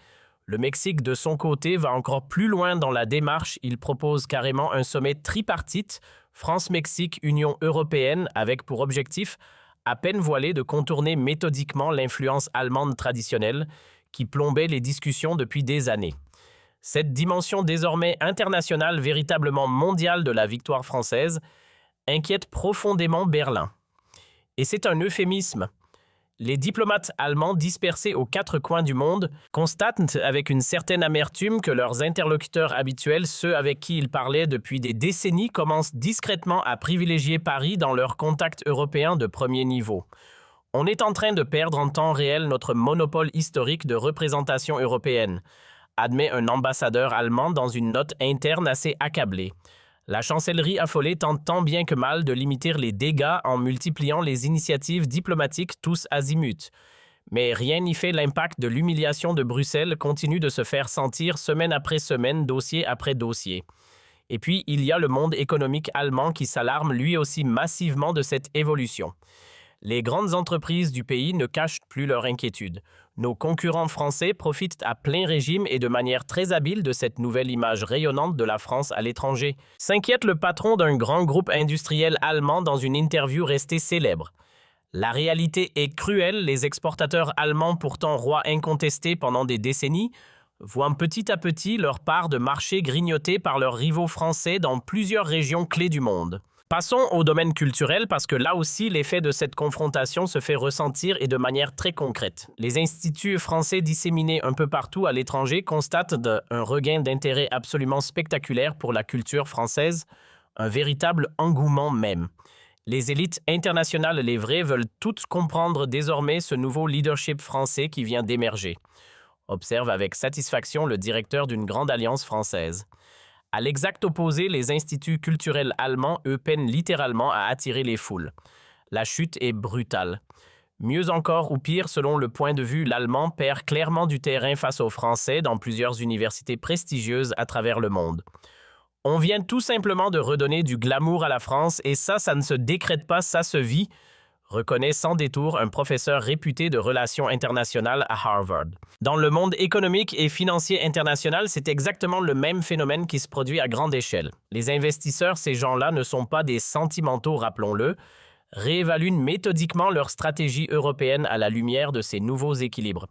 Le Mexique, de son côté, va encore plus loin dans la démarche. Il propose carrément un sommet tripartite, France-Mexique, Union européenne, avec pour objectif à peine voilé de contourner méthodiquement l'influence allemande traditionnelle qui plombait les discussions depuis des années. Cette dimension désormais internationale, véritablement mondiale de la victoire française, inquiète profondément Berlin. Et c'est un euphémisme. Les diplomates allemands dispersés aux quatre coins du monde constatent avec une certaine amertume que leurs interlocuteurs habituels, ceux avec qui ils parlaient depuis des décennies, commencent discrètement à privilégier Paris dans leurs contacts européens de premier niveau. On est en train de perdre en temps réel notre monopole historique de représentation européenne, admet un ambassadeur allemand dans une note interne assez accablée. La chancellerie affolée tente tant bien que mal de limiter les dégâts en multipliant les initiatives diplomatiques tous azimuts. Mais rien n'y fait, l'impact de l'humiliation de Bruxelles continue de se faire sentir semaine après semaine, dossier après dossier. Et puis, il y a le monde économique allemand qui s'alarme lui aussi massivement de cette évolution. Les grandes entreprises du pays ne cachent plus leur inquiétude. Nos concurrents français profitent à plein régime et de manière très habile de cette nouvelle image rayonnante de la France à l'étranger. S'inquiète le patron d'un grand groupe industriel allemand dans une interview restée célèbre. La réalité est cruelle, les exportateurs allemands pourtant rois incontestés pendant des décennies voient petit à petit leur part de marché grignotée par leurs rivaux français dans plusieurs régions clés du monde. Passons au domaine culturel parce que là aussi l'effet de cette confrontation se fait ressentir et de manière très concrète. Les instituts français disséminés un peu partout à l'étranger constatent un regain d'intérêt absolument spectaculaire pour la culture française, un véritable engouement même. Les élites internationales, les vraies, veulent toutes comprendre désormais ce nouveau leadership français qui vient d'émerger, observe avec satisfaction le directeur d'une grande alliance française. À l'exact opposé, les instituts culturels allemands, eux, peinent littéralement à attirer les foules. La chute est brutale. Mieux encore ou pire, selon le point de vue, l'allemand perd clairement du terrain face aux Français dans plusieurs universités prestigieuses à travers le monde. On vient tout simplement de redonner du glamour à la France et ça ne se décrète pas, ça se vit, reconnaît sans détour un professeur réputé de relations internationales à Harvard. Dans le monde économique et financier international, c'est exactement le même phénomène qui se produit à grande échelle. Les investisseurs, ces gens-là, ne sont pas des sentimentaux, rappelons-le. réévaluent méthodiquement leur stratégie européenne à la lumière de ces nouveaux équilibres.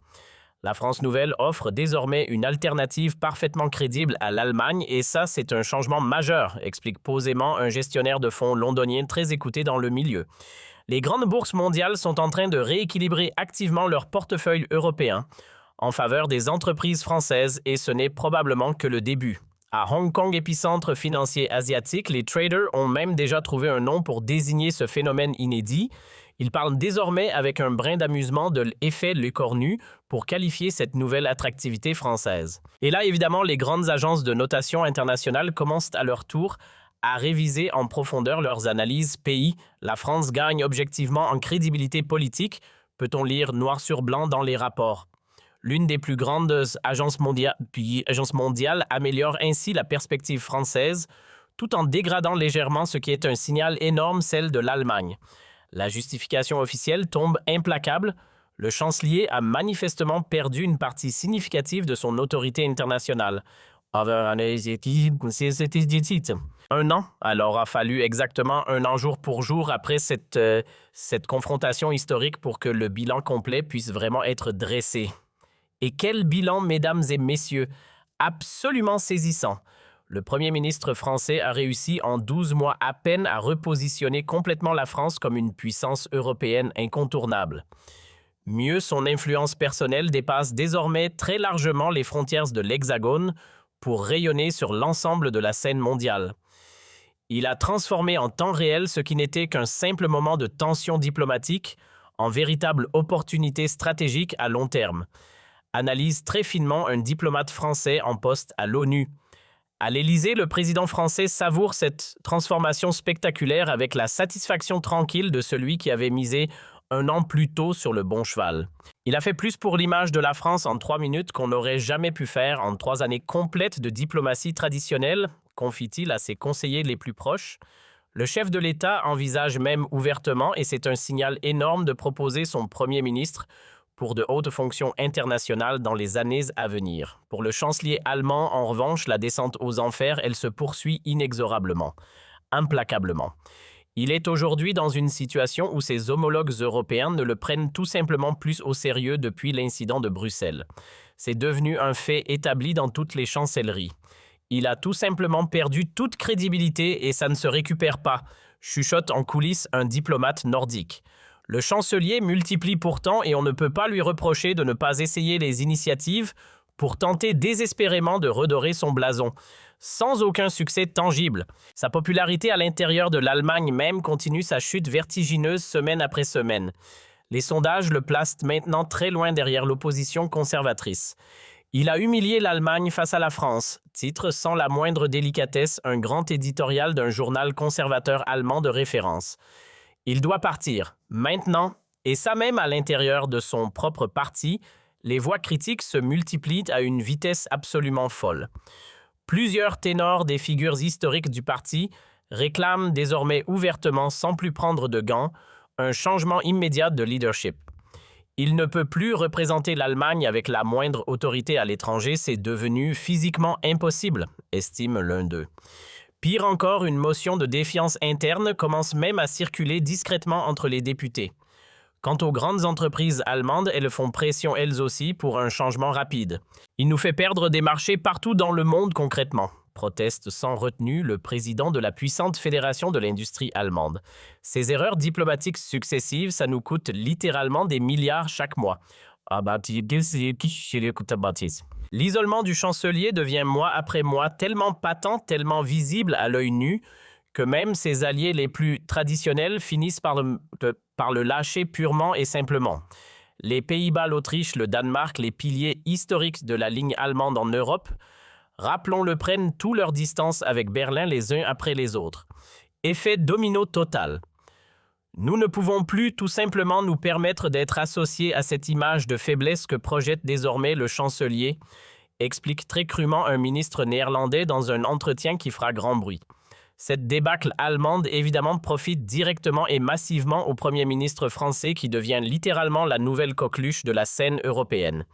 La France nouvelle offre désormais une alternative parfaitement crédible à l'Allemagne et ça, c'est un changement majeur, explique posément un gestionnaire de fonds londonien très écouté dans le milieu. Les grandes bourses mondiales sont en train de rééquilibrer activement leur portefeuille européen en faveur des entreprises françaises et ce n'est probablement que le début. À Hong Kong, épicentre financier asiatique, les traders ont même déjà trouvé un nom pour désigner ce phénomène inédit. Ils parlent désormais avec un brin d'amusement de l'effet l'écornu pour qualifier cette nouvelle attractivité française. Et là, évidemment, les grandes agences de notation internationales commencent à leur tour à réviser en profondeur leurs analyses pays. La France gagne objectivement en crédibilité politique, peut-on lire noir sur blanc dans les rapports. L'une des plus grandes agences mondiales améliore ainsi la perspective française, tout en dégradant légèrement ce qui est un signal énorme, celle de l'Allemagne. La justification officielle tombe implacable. Le chancelier a manifestement perdu une partie significative de son autorité internationale. Un an, alors a fallu exactement un an jour pour jour après cette confrontation historique pour que le bilan complet puisse vraiment être dressé. Et quel bilan, mesdames et messieurs, absolument saisissant. Le Premier ministre français a réussi en 12 mois à peine à repositionner complètement la France comme une puissance européenne incontournable. Mieux, son influence personnelle dépasse désormais très largement les frontières de l'Hexagone pour rayonner sur l'ensemble de la scène mondiale. Il a transformé en temps réel ce qui n'était qu'un simple moment de tension diplomatique en véritable opportunité stratégique à long terme. Analyse très finement un diplomate français en poste à l'ONU. À l'Élysée, le président français savoure cette transformation spectaculaire avec la satisfaction tranquille de celui qui avait misé un an plus tôt sur le bon cheval. Il a fait plus pour l'image de la France en 3 minutes qu'on n'aurait jamais pu faire en 3 années complètes de diplomatie traditionnelle, confie-t-il à ses conseillers les plus proches. Le chef de l'État envisage même ouvertement, et c'est un signal énorme, de proposer son Premier ministre pour de hautes fonctions internationales dans les années à venir. Pour le chancelier allemand, en revanche, la descente aux enfers, elle se poursuit inexorablement, implacablement. Il est aujourd'hui dans une situation où ses homologues européens ne le prennent tout simplement plus au sérieux depuis l'incident de Bruxelles. C'est devenu un fait établi dans toutes les chancelleries. Il a tout simplement perdu toute crédibilité et ça ne se récupère pas, chuchote en coulisses un diplomate nordique. Le chancelier multiplie pourtant et on ne peut pas lui reprocher de ne pas essayer les initiatives pour tenter désespérément de redorer son blason, sans aucun succès tangible. Sa popularité à l'intérieur de l'Allemagne même continue sa chute vertigineuse semaine après semaine. Les sondages le placent maintenant très loin derrière l'opposition conservatrice. Il a humilié l'Allemagne face à la France, titre sans la moindre délicatesse un grand éditorial d'un journal conservateur allemand de référence. Il doit partir, maintenant, et ça même à l'intérieur de son propre parti, les voix critiques se multiplient à une vitesse absolument folle. Plusieurs ténors des figures historiques du parti réclament désormais ouvertement, sans plus prendre de gants, un changement immédiat de leadership. Il ne peut plus représenter l'Allemagne avec la moindre autorité à l'étranger, c'est devenu physiquement impossible, estime l'un d'eux. Pire encore, une motion de défiance interne commence même à circuler discrètement entre les députés. Quant aux grandes entreprises allemandes, elles font pression elles aussi pour un changement rapide. Il nous fait perdre des marchés partout dans le monde concrètement, proteste sans retenue le président de la puissante fédération de l'industrie allemande. Ces erreurs diplomatiques successives, ça nous coûte littéralement des milliards chaque mois. L'isolement du chancelier devient mois après mois tellement patent, tellement visible à l'œil nu, que même ses alliés les plus traditionnels finissent par le lâcher purement et simplement. Les Pays-Bas, l'Autriche, le Danemark, les piliers historiques de la ligne allemande en Europe, rappelons-le, prennent tout leur distance avec Berlin les uns après les autres. Effet domino total. Nous ne pouvons plus tout simplement nous permettre d'être associés à cette image de faiblesse que projette désormais le chancelier, explique très crûment un ministre néerlandais dans un entretien qui fera grand bruit. Cette débâcle allemande, évidemment, profite directement et massivement au Premier ministre français qui devient littéralement la nouvelle coqueluche de la scène européenne.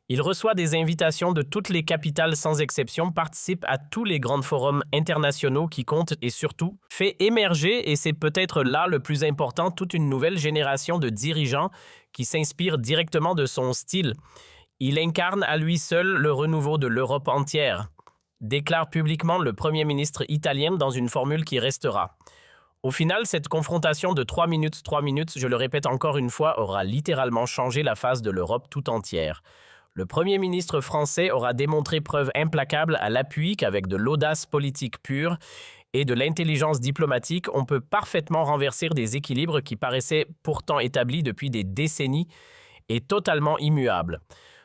Il reçoit des invitations de toutes les capitales sans exception, participe à tous les grands forums internationaux qui comptent et surtout fait émerger, et c'est peut-être là le plus important, toute une nouvelle génération de dirigeants qui s'inspirent directement de son style. Il incarne à lui seul le renouveau de l'Europe entière, déclare publiquement le Premier ministre italien dans une formule qui restera. Au final, cette confrontation de 3 minutes, je le répète encore une fois, aura littéralement changé la face de l'Europe tout entière. Le Premier ministre français aura démontré preuve implacable à l'appui qu'avec de l'audace politique pure et de l'intelligence diplomatique, on peut parfaitement renverser des équilibres qui paraissaient pourtant établis depuis des décennies et totalement immuables.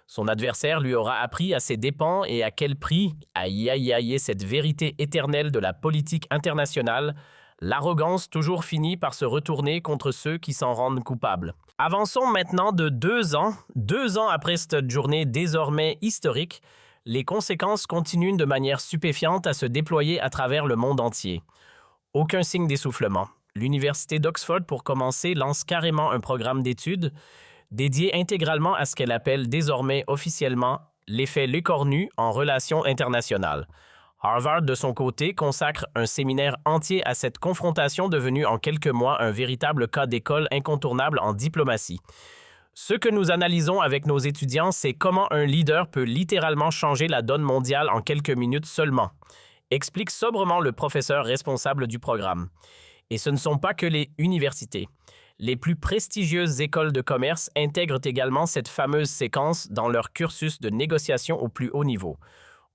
Son adversaire lui aura appris à ses dépens et à quel prix, aïe aïe aïe, cette vérité éternelle de la politique internationale, l'arrogance toujours finit par se retourner contre ceux qui s'en rendent coupables. Avançons maintenant de 2 ans. 2 ans après cette journée désormais historique, les conséquences continuent de manière stupéfiante à se déployer à travers le monde entier. Aucun signe d'essoufflement. L'Université d'Oxford, pour commencer, lance carrément un programme d'études dédié intégralement à ce qu'elle appelle désormais officiellement l'effet l'écornu en relations internationales. Harvard, de son côté, consacre un séminaire entier à cette confrontation devenue en quelques mois un véritable cas d'école incontournable en diplomatie. Ce que nous analysons avec nos étudiants, c'est comment un leader peut littéralement changer la donne mondiale en quelques minutes seulement, explique sobrement le professeur responsable du programme. Et ce ne sont pas que les universités. Les plus prestigieuses écoles de commerce intègrent également cette fameuse séquence dans leur cursus de négociation au plus haut niveau.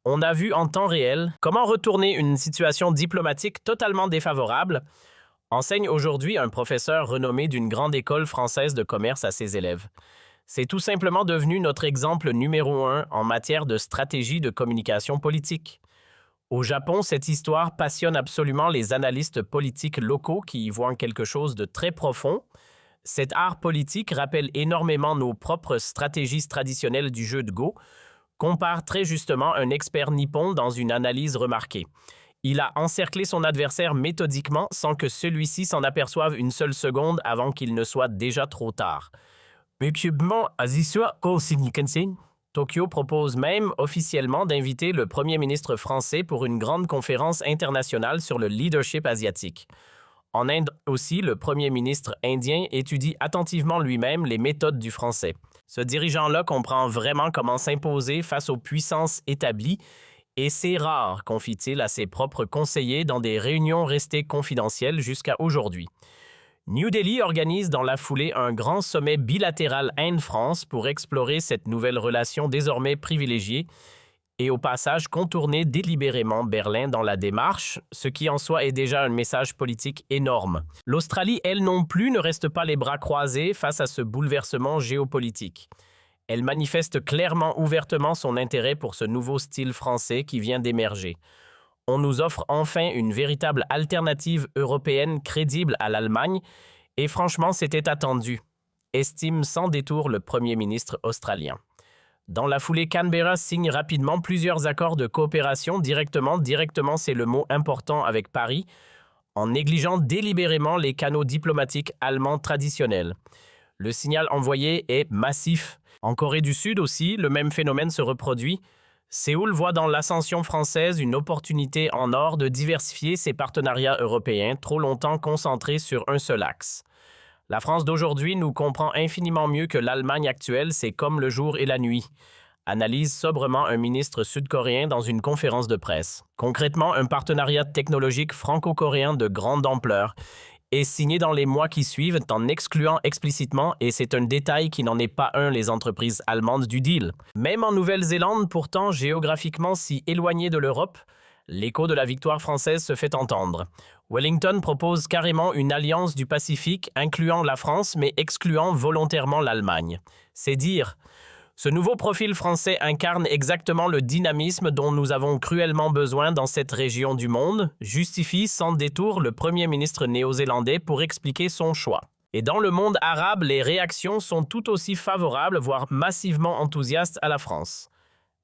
On a vu en temps réel comment retourner une situation diplomatique totalement défavorable, enseigne aujourd'hui un professeur renommé d'une grande école française de commerce à ses élèves. C'est tout simplement devenu notre exemple numéro 1 en matière de stratégie de communication politique. Au Japon, cette histoire passionne absolument les analystes politiques locaux qui y voient quelque chose de très profond. Cet art politique rappelle énormément nos propres stratégies traditionnelles du jeu de Go, compare très justement un expert nippon dans une analyse remarquée. Il a encerclé son adversaire méthodiquement sans que celui-ci s'en aperçoive une seule seconde avant qu'il ne soit déjà trop tard. Tokyo propose même officiellement d'inviter le Premier ministre français pour une grande conférence internationale sur le leadership asiatique. En Inde aussi, le Premier ministre indien étudie attentivement lui-même les méthodes du français. Ce dirigeant-là comprend vraiment comment s'imposer face aux puissances établies et c'est rare, confie-t-il à ses propres conseillers dans des réunions restées confidentielles jusqu'à aujourd'hui. New Delhi organise dans la foulée un grand sommet bilatéral Inde-France pour explorer cette nouvelle relation désormais privilégiée et au passage contourner délibérément Berlin dans la démarche, ce qui en soi est déjà un message politique énorme. L'Australie, elle non plus, ne reste pas les bras croisés face à ce bouleversement géopolitique. Elle manifeste clairement ouvertement son intérêt pour ce nouveau style français qui vient d'émerger. On nous offre enfin une véritable alternative européenne crédible à l'Allemagne, et franchement, c'était attendu, estime sans détour le Premier ministre australien. Dans la foulée, Canberra signe rapidement plusieurs accords de coopération directement, c'est le mot important avec Paris, en négligeant délibérément les canaux diplomatiques allemands traditionnels. Le signal envoyé est massif. En Corée du Sud aussi, le même phénomène se reproduit. Séoul voit dans l'ascension française une opportunité en or de diversifier ses partenariats européens trop longtemps concentrés sur un seul axe. La France d'aujourd'hui nous comprend infiniment mieux que l'Allemagne actuelle, c'est comme le jour et la nuit, analyse sobrement un ministre sud-coréen dans une conférence de presse. Concrètement, un partenariat technologique franco-coréen de grande ampleur est signé dans les mois qui suivent en excluant explicitement, et c'est un détail qui n'en est pas un, les entreprises allemandes du deal. Même en Nouvelle-Zélande, pourtant géographiquement si éloignée de l'Europe, l'écho de la victoire française se fait entendre. Wellington propose carrément une alliance du Pacifique incluant la France mais excluant volontairement l'Allemagne. C'est dire. Ce nouveau profil français incarne exactement le dynamisme dont nous avons cruellement besoin dans cette région du monde, justifie sans détour le Premier ministre néo-zélandais pour expliquer son choix. Et dans le monde arabe, les réactions sont tout aussi favorables, voire massivement enthousiastes à la France.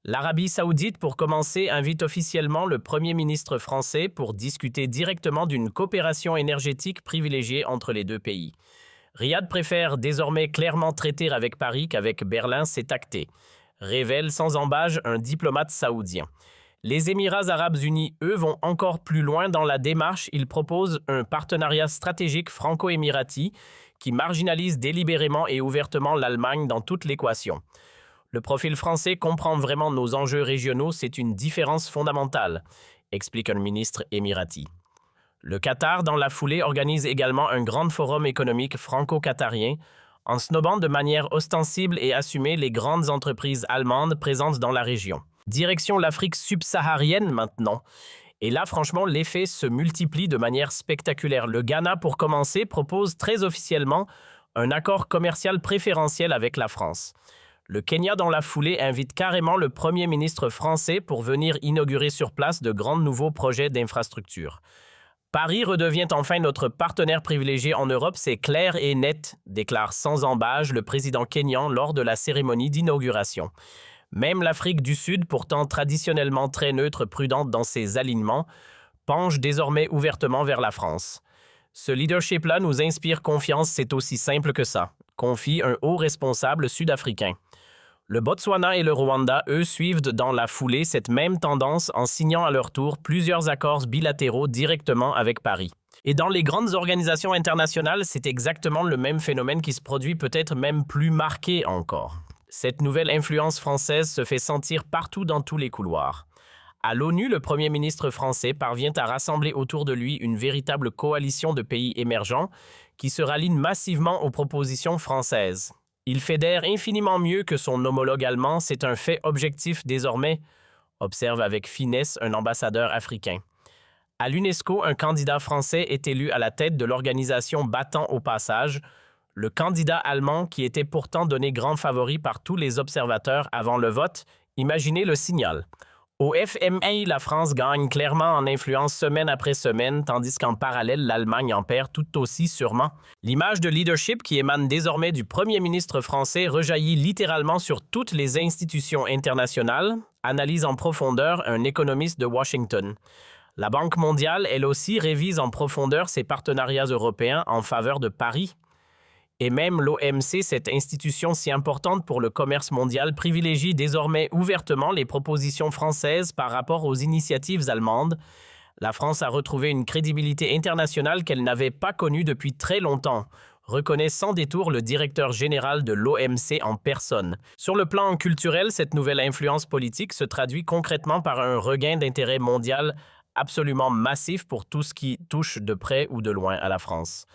L'Arabie saoudite, pour commencer, invite officiellement le Premier ministre français pour discuter directement d'une coopération énergétique privilégiée entre les deux pays. Riyad préfère désormais clairement traiter avec Paris qu'avec Berlin, c'est acté. révèle sans embâche un diplomate saoudien. Les Émirats arabes unis, eux, vont encore plus loin dans la démarche. Ils proposent un partenariat stratégique franco-émirati qui marginalise délibérément et ouvertement l'Allemagne dans toute l'équation. Le profil français comprend vraiment nos enjeux régionaux, c'est une différence fondamentale, explique un ministre émirati. Le Qatar, dans la foulée, organise également un grand forum économique franco-qatarien, en snobant de manière ostensible et assumée les grandes entreprises allemandes présentes dans la région. Direction l'Afrique subsaharienne maintenant. Et là, franchement, l'effet se multiplie de manière spectaculaire. Le Ghana, pour commencer, propose très officiellement un accord commercial préférentiel avec la France. Le Kenya, dans la foulée, invite carrément le Premier ministre français pour venir inaugurer sur place de grands nouveaux projets d'infrastructure. Paris redevient enfin notre partenaire privilégié en Europe, c'est clair et net, déclare sans embâche le président kényan lors de la cérémonie d'inauguration. Même l'Afrique du Sud, pourtant traditionnellement très neutre, prudente dans ses alignements, penche désormais ouvertement vers la France. Ce leadership-là nous inspire confiance, c'est aussi simple que ça, confie un haut responsable sud-africain. Le Botswana et le Rwanda, eux, suivent dans la foulée cette même tendance en signant à leur tour plusieurs accords bilatéraux directement avec Paris. Et dans les grandes organisations internationales, c'est exactement le même phénomène qui se produit, peut-être même plus marqué encore. Cette nouvelle influence française se fait sentir partout dans tous les couloirs. À l'ONU, le Premier ministre français parvient à rassembler autour de lui une véritable coalition de pays émergents qui se rallient massivement aux propositions françaises. Il fédère infiniment mieux que son homologue allemand, c'est un fait objectif désormais, observe avec finesse un ambassadeur africain. À l'UNESCO, un candidat français est élu à la tête de l'organisation battant au passage, le candidat allemand qui était pourtant donné grand favori par tous les observateurs avant le vote, imaginez le signal. Au FMI, la France gagne clairement en influence semaine après semaine, tandis qu'en parallèle, l'Allemagne en perd tout aussi sûrement. L'image de leadership qui émane désormais du Premier ministre français rejaillit littéralement sur toutes les institutions internationales, analyse en profondeur un économiste de Washington. La Banque mondiale, elle aussi, révise en profondeur ses partenariats européens en faveur de Paris. Et même l'OMC, cette institution si importante pour le commerce mondial, privilégie désormais ouvertement les propositions françaises par rapport aux initiatives allemandes. La France a retrouvé une crédibilité internationale qu'elle n'avait pas connue depuis très longtemps, reconnaît sans détour le directeur général de l'OMC en personne. Sur le plan culturel, cette nouvelle influence politique se traduit concrètement par un regain d'intérêt mondial absolument massif pour tout ce qui touche de près ou de loin à la France.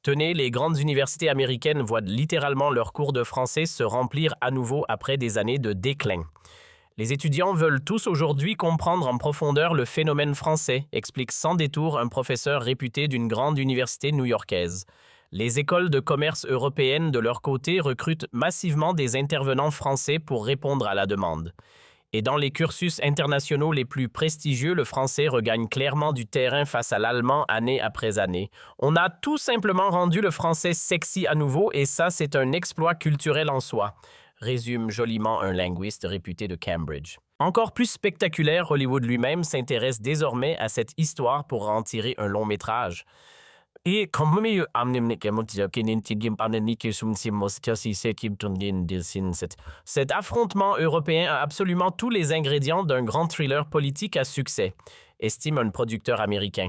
Tenez, les grandes universités américaines voient littéralement leurs cours de français se remplir à nouveau après des années de déclin. Les étudiants veulent tous aujourd'hui comprendre en profondeur le phénomène français, explique sans détour un professeur réputé d'une grande université new-yorkaise. Les écoles de commerce européennes, de leur côté, recrutent massivement des intervenants français pour répondre à la demande. Et dans les cursus internationaux les plus prestigieux, le français regagne clairement du terrain face à l'allemand année après année. On a tout simplement rendu le français sexy à nouveau et ça, c'est un exploit culturel en soi, résume joliment un linguiste réputé de Cambridge. Encore plus spectaculaire, Hollywood lui-même s'intéresse désormais à cette histoire pour en tirer un long métrage. Et cet affrontement européen a absolument tous les ingrédients d'un grand thriller politique à succès, estime un producteur américain.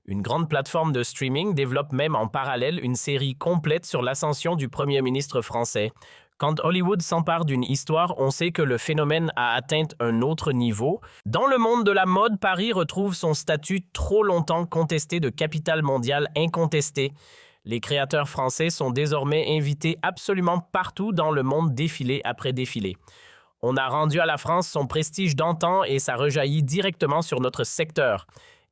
Une grande plateforme de streaming développe même en parallèle une série complète sur l'ascension du Premier ministre français. Quand Hollywood s'empare d'une histoire, on sait que le phénomène a atteint un autre niveau. Dans le monde de la mode, Paris retrouve son statut trop longtemps contesté de capitale mondiale incontestée. Les créateurs français sont désormais invités absolument partout dans le monde, défilé après défilé. On a rendu à la France son prestige d'antan et ça rejaillit directement sur notre secteur,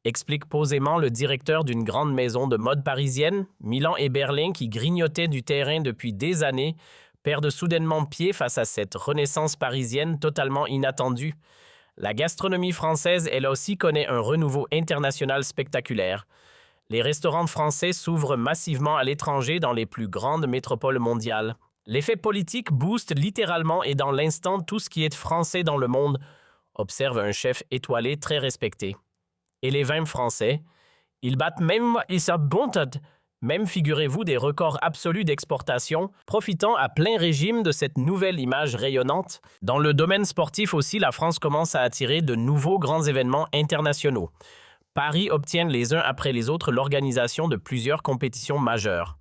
explique posément le directeur d'une grande maison de mode parisienne. Milan et Berlin, qui grignotaient du terrain depuis des années, perdent soudainement pied face à cette renaissance parisienne totalement inattendue. La gastronomie française, elle aussi, connaît un renouveau international spectaculaire. Les restaurants français s'ouvrent massivement à l'étranger dans les plus grandes métropoles mondiales. L'effet politique booste littéralement et dans l'instant tout ce qui est français dans le monde, observe un chef étoilé très respecté. Et les vins français, ils battent même ils sa bonté. Même figurez-vous des records absolus d'exportation, profitant à plein régime de cette nouvelle image rayonnante. Dans le domaine sportif aussi, la France commence à attirer de nouveaux grands événements internationaux. Paris obtient les uns après les autres l'organisation de plusieurs compétitions majeures.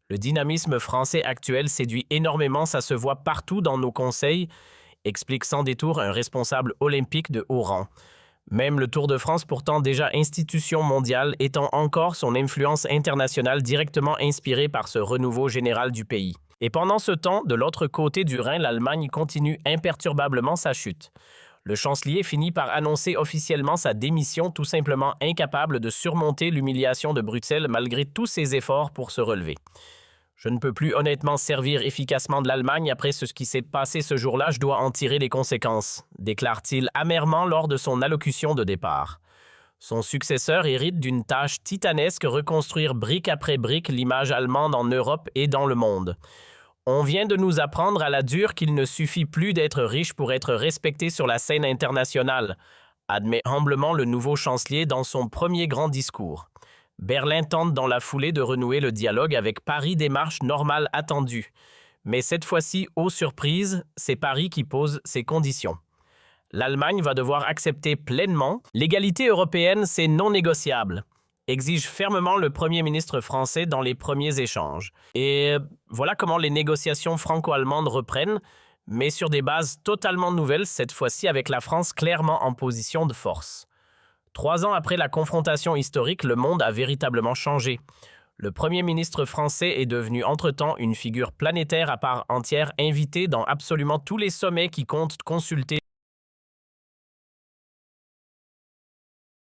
Le dynamisme français actuel séduit énormément, ça se voit partout dans nos conseils, explique sans détour un responsable olympique de haut rang. Même le Tour de France, pourtant déjà institution mondiale, étend encore son influence internationale directement inspirée par ce renouveau général du pays. Et pendant ce temps, de l'autre côté du Rhin, l'Allemagne continue imperturbablement sa chute. Le chancelier finit par annoncer officiellement sa démission, tout simplement incapable de surmonter l'humiliation de Bruxelles malgré tous ses efforts pour se relever. Je ne peux plus honnêtement servir efficacement de l'Allemagne après ce qui s'est passé ce jour-là, je dois en tirer les conséquences, déclare-t-il amèrement lors de son allocution de départ. Son successeur hérite d'une tâche titanesque, reconstruire brique après brique l'image allemande en Europe et dans le monde. On vient de nous apprendre à la dure qu'il ne suffit plus d'être riche pour être respecté sur la scène internationale, admet humblement le nouveau chancelier dans son premier grand discours. Berlin tente dans la foulée de renouer le dialogue avec Paris, démarche normale attendue. Mais cette fois-ci, ô surprise, c'est Paris qui pose ses conditions. L'Allemagne va devoir accepter pleinement « L'égalité européenne, c'est non négociable », exige fermement le Premier ministre français dans les premiers échanges. Et voilà comment les négociations franco-allemandes reprennent, mais sur des bases totalement nouvelles, cette fois-ci avec la France clairement en position de force. 3 ans après la confrontation historique, le monde a véritablement changé. Le Premier ministre français est devenu entre-temps une figure planétaire à part entière, invité dans absolument tous les sommets qui comptent consulter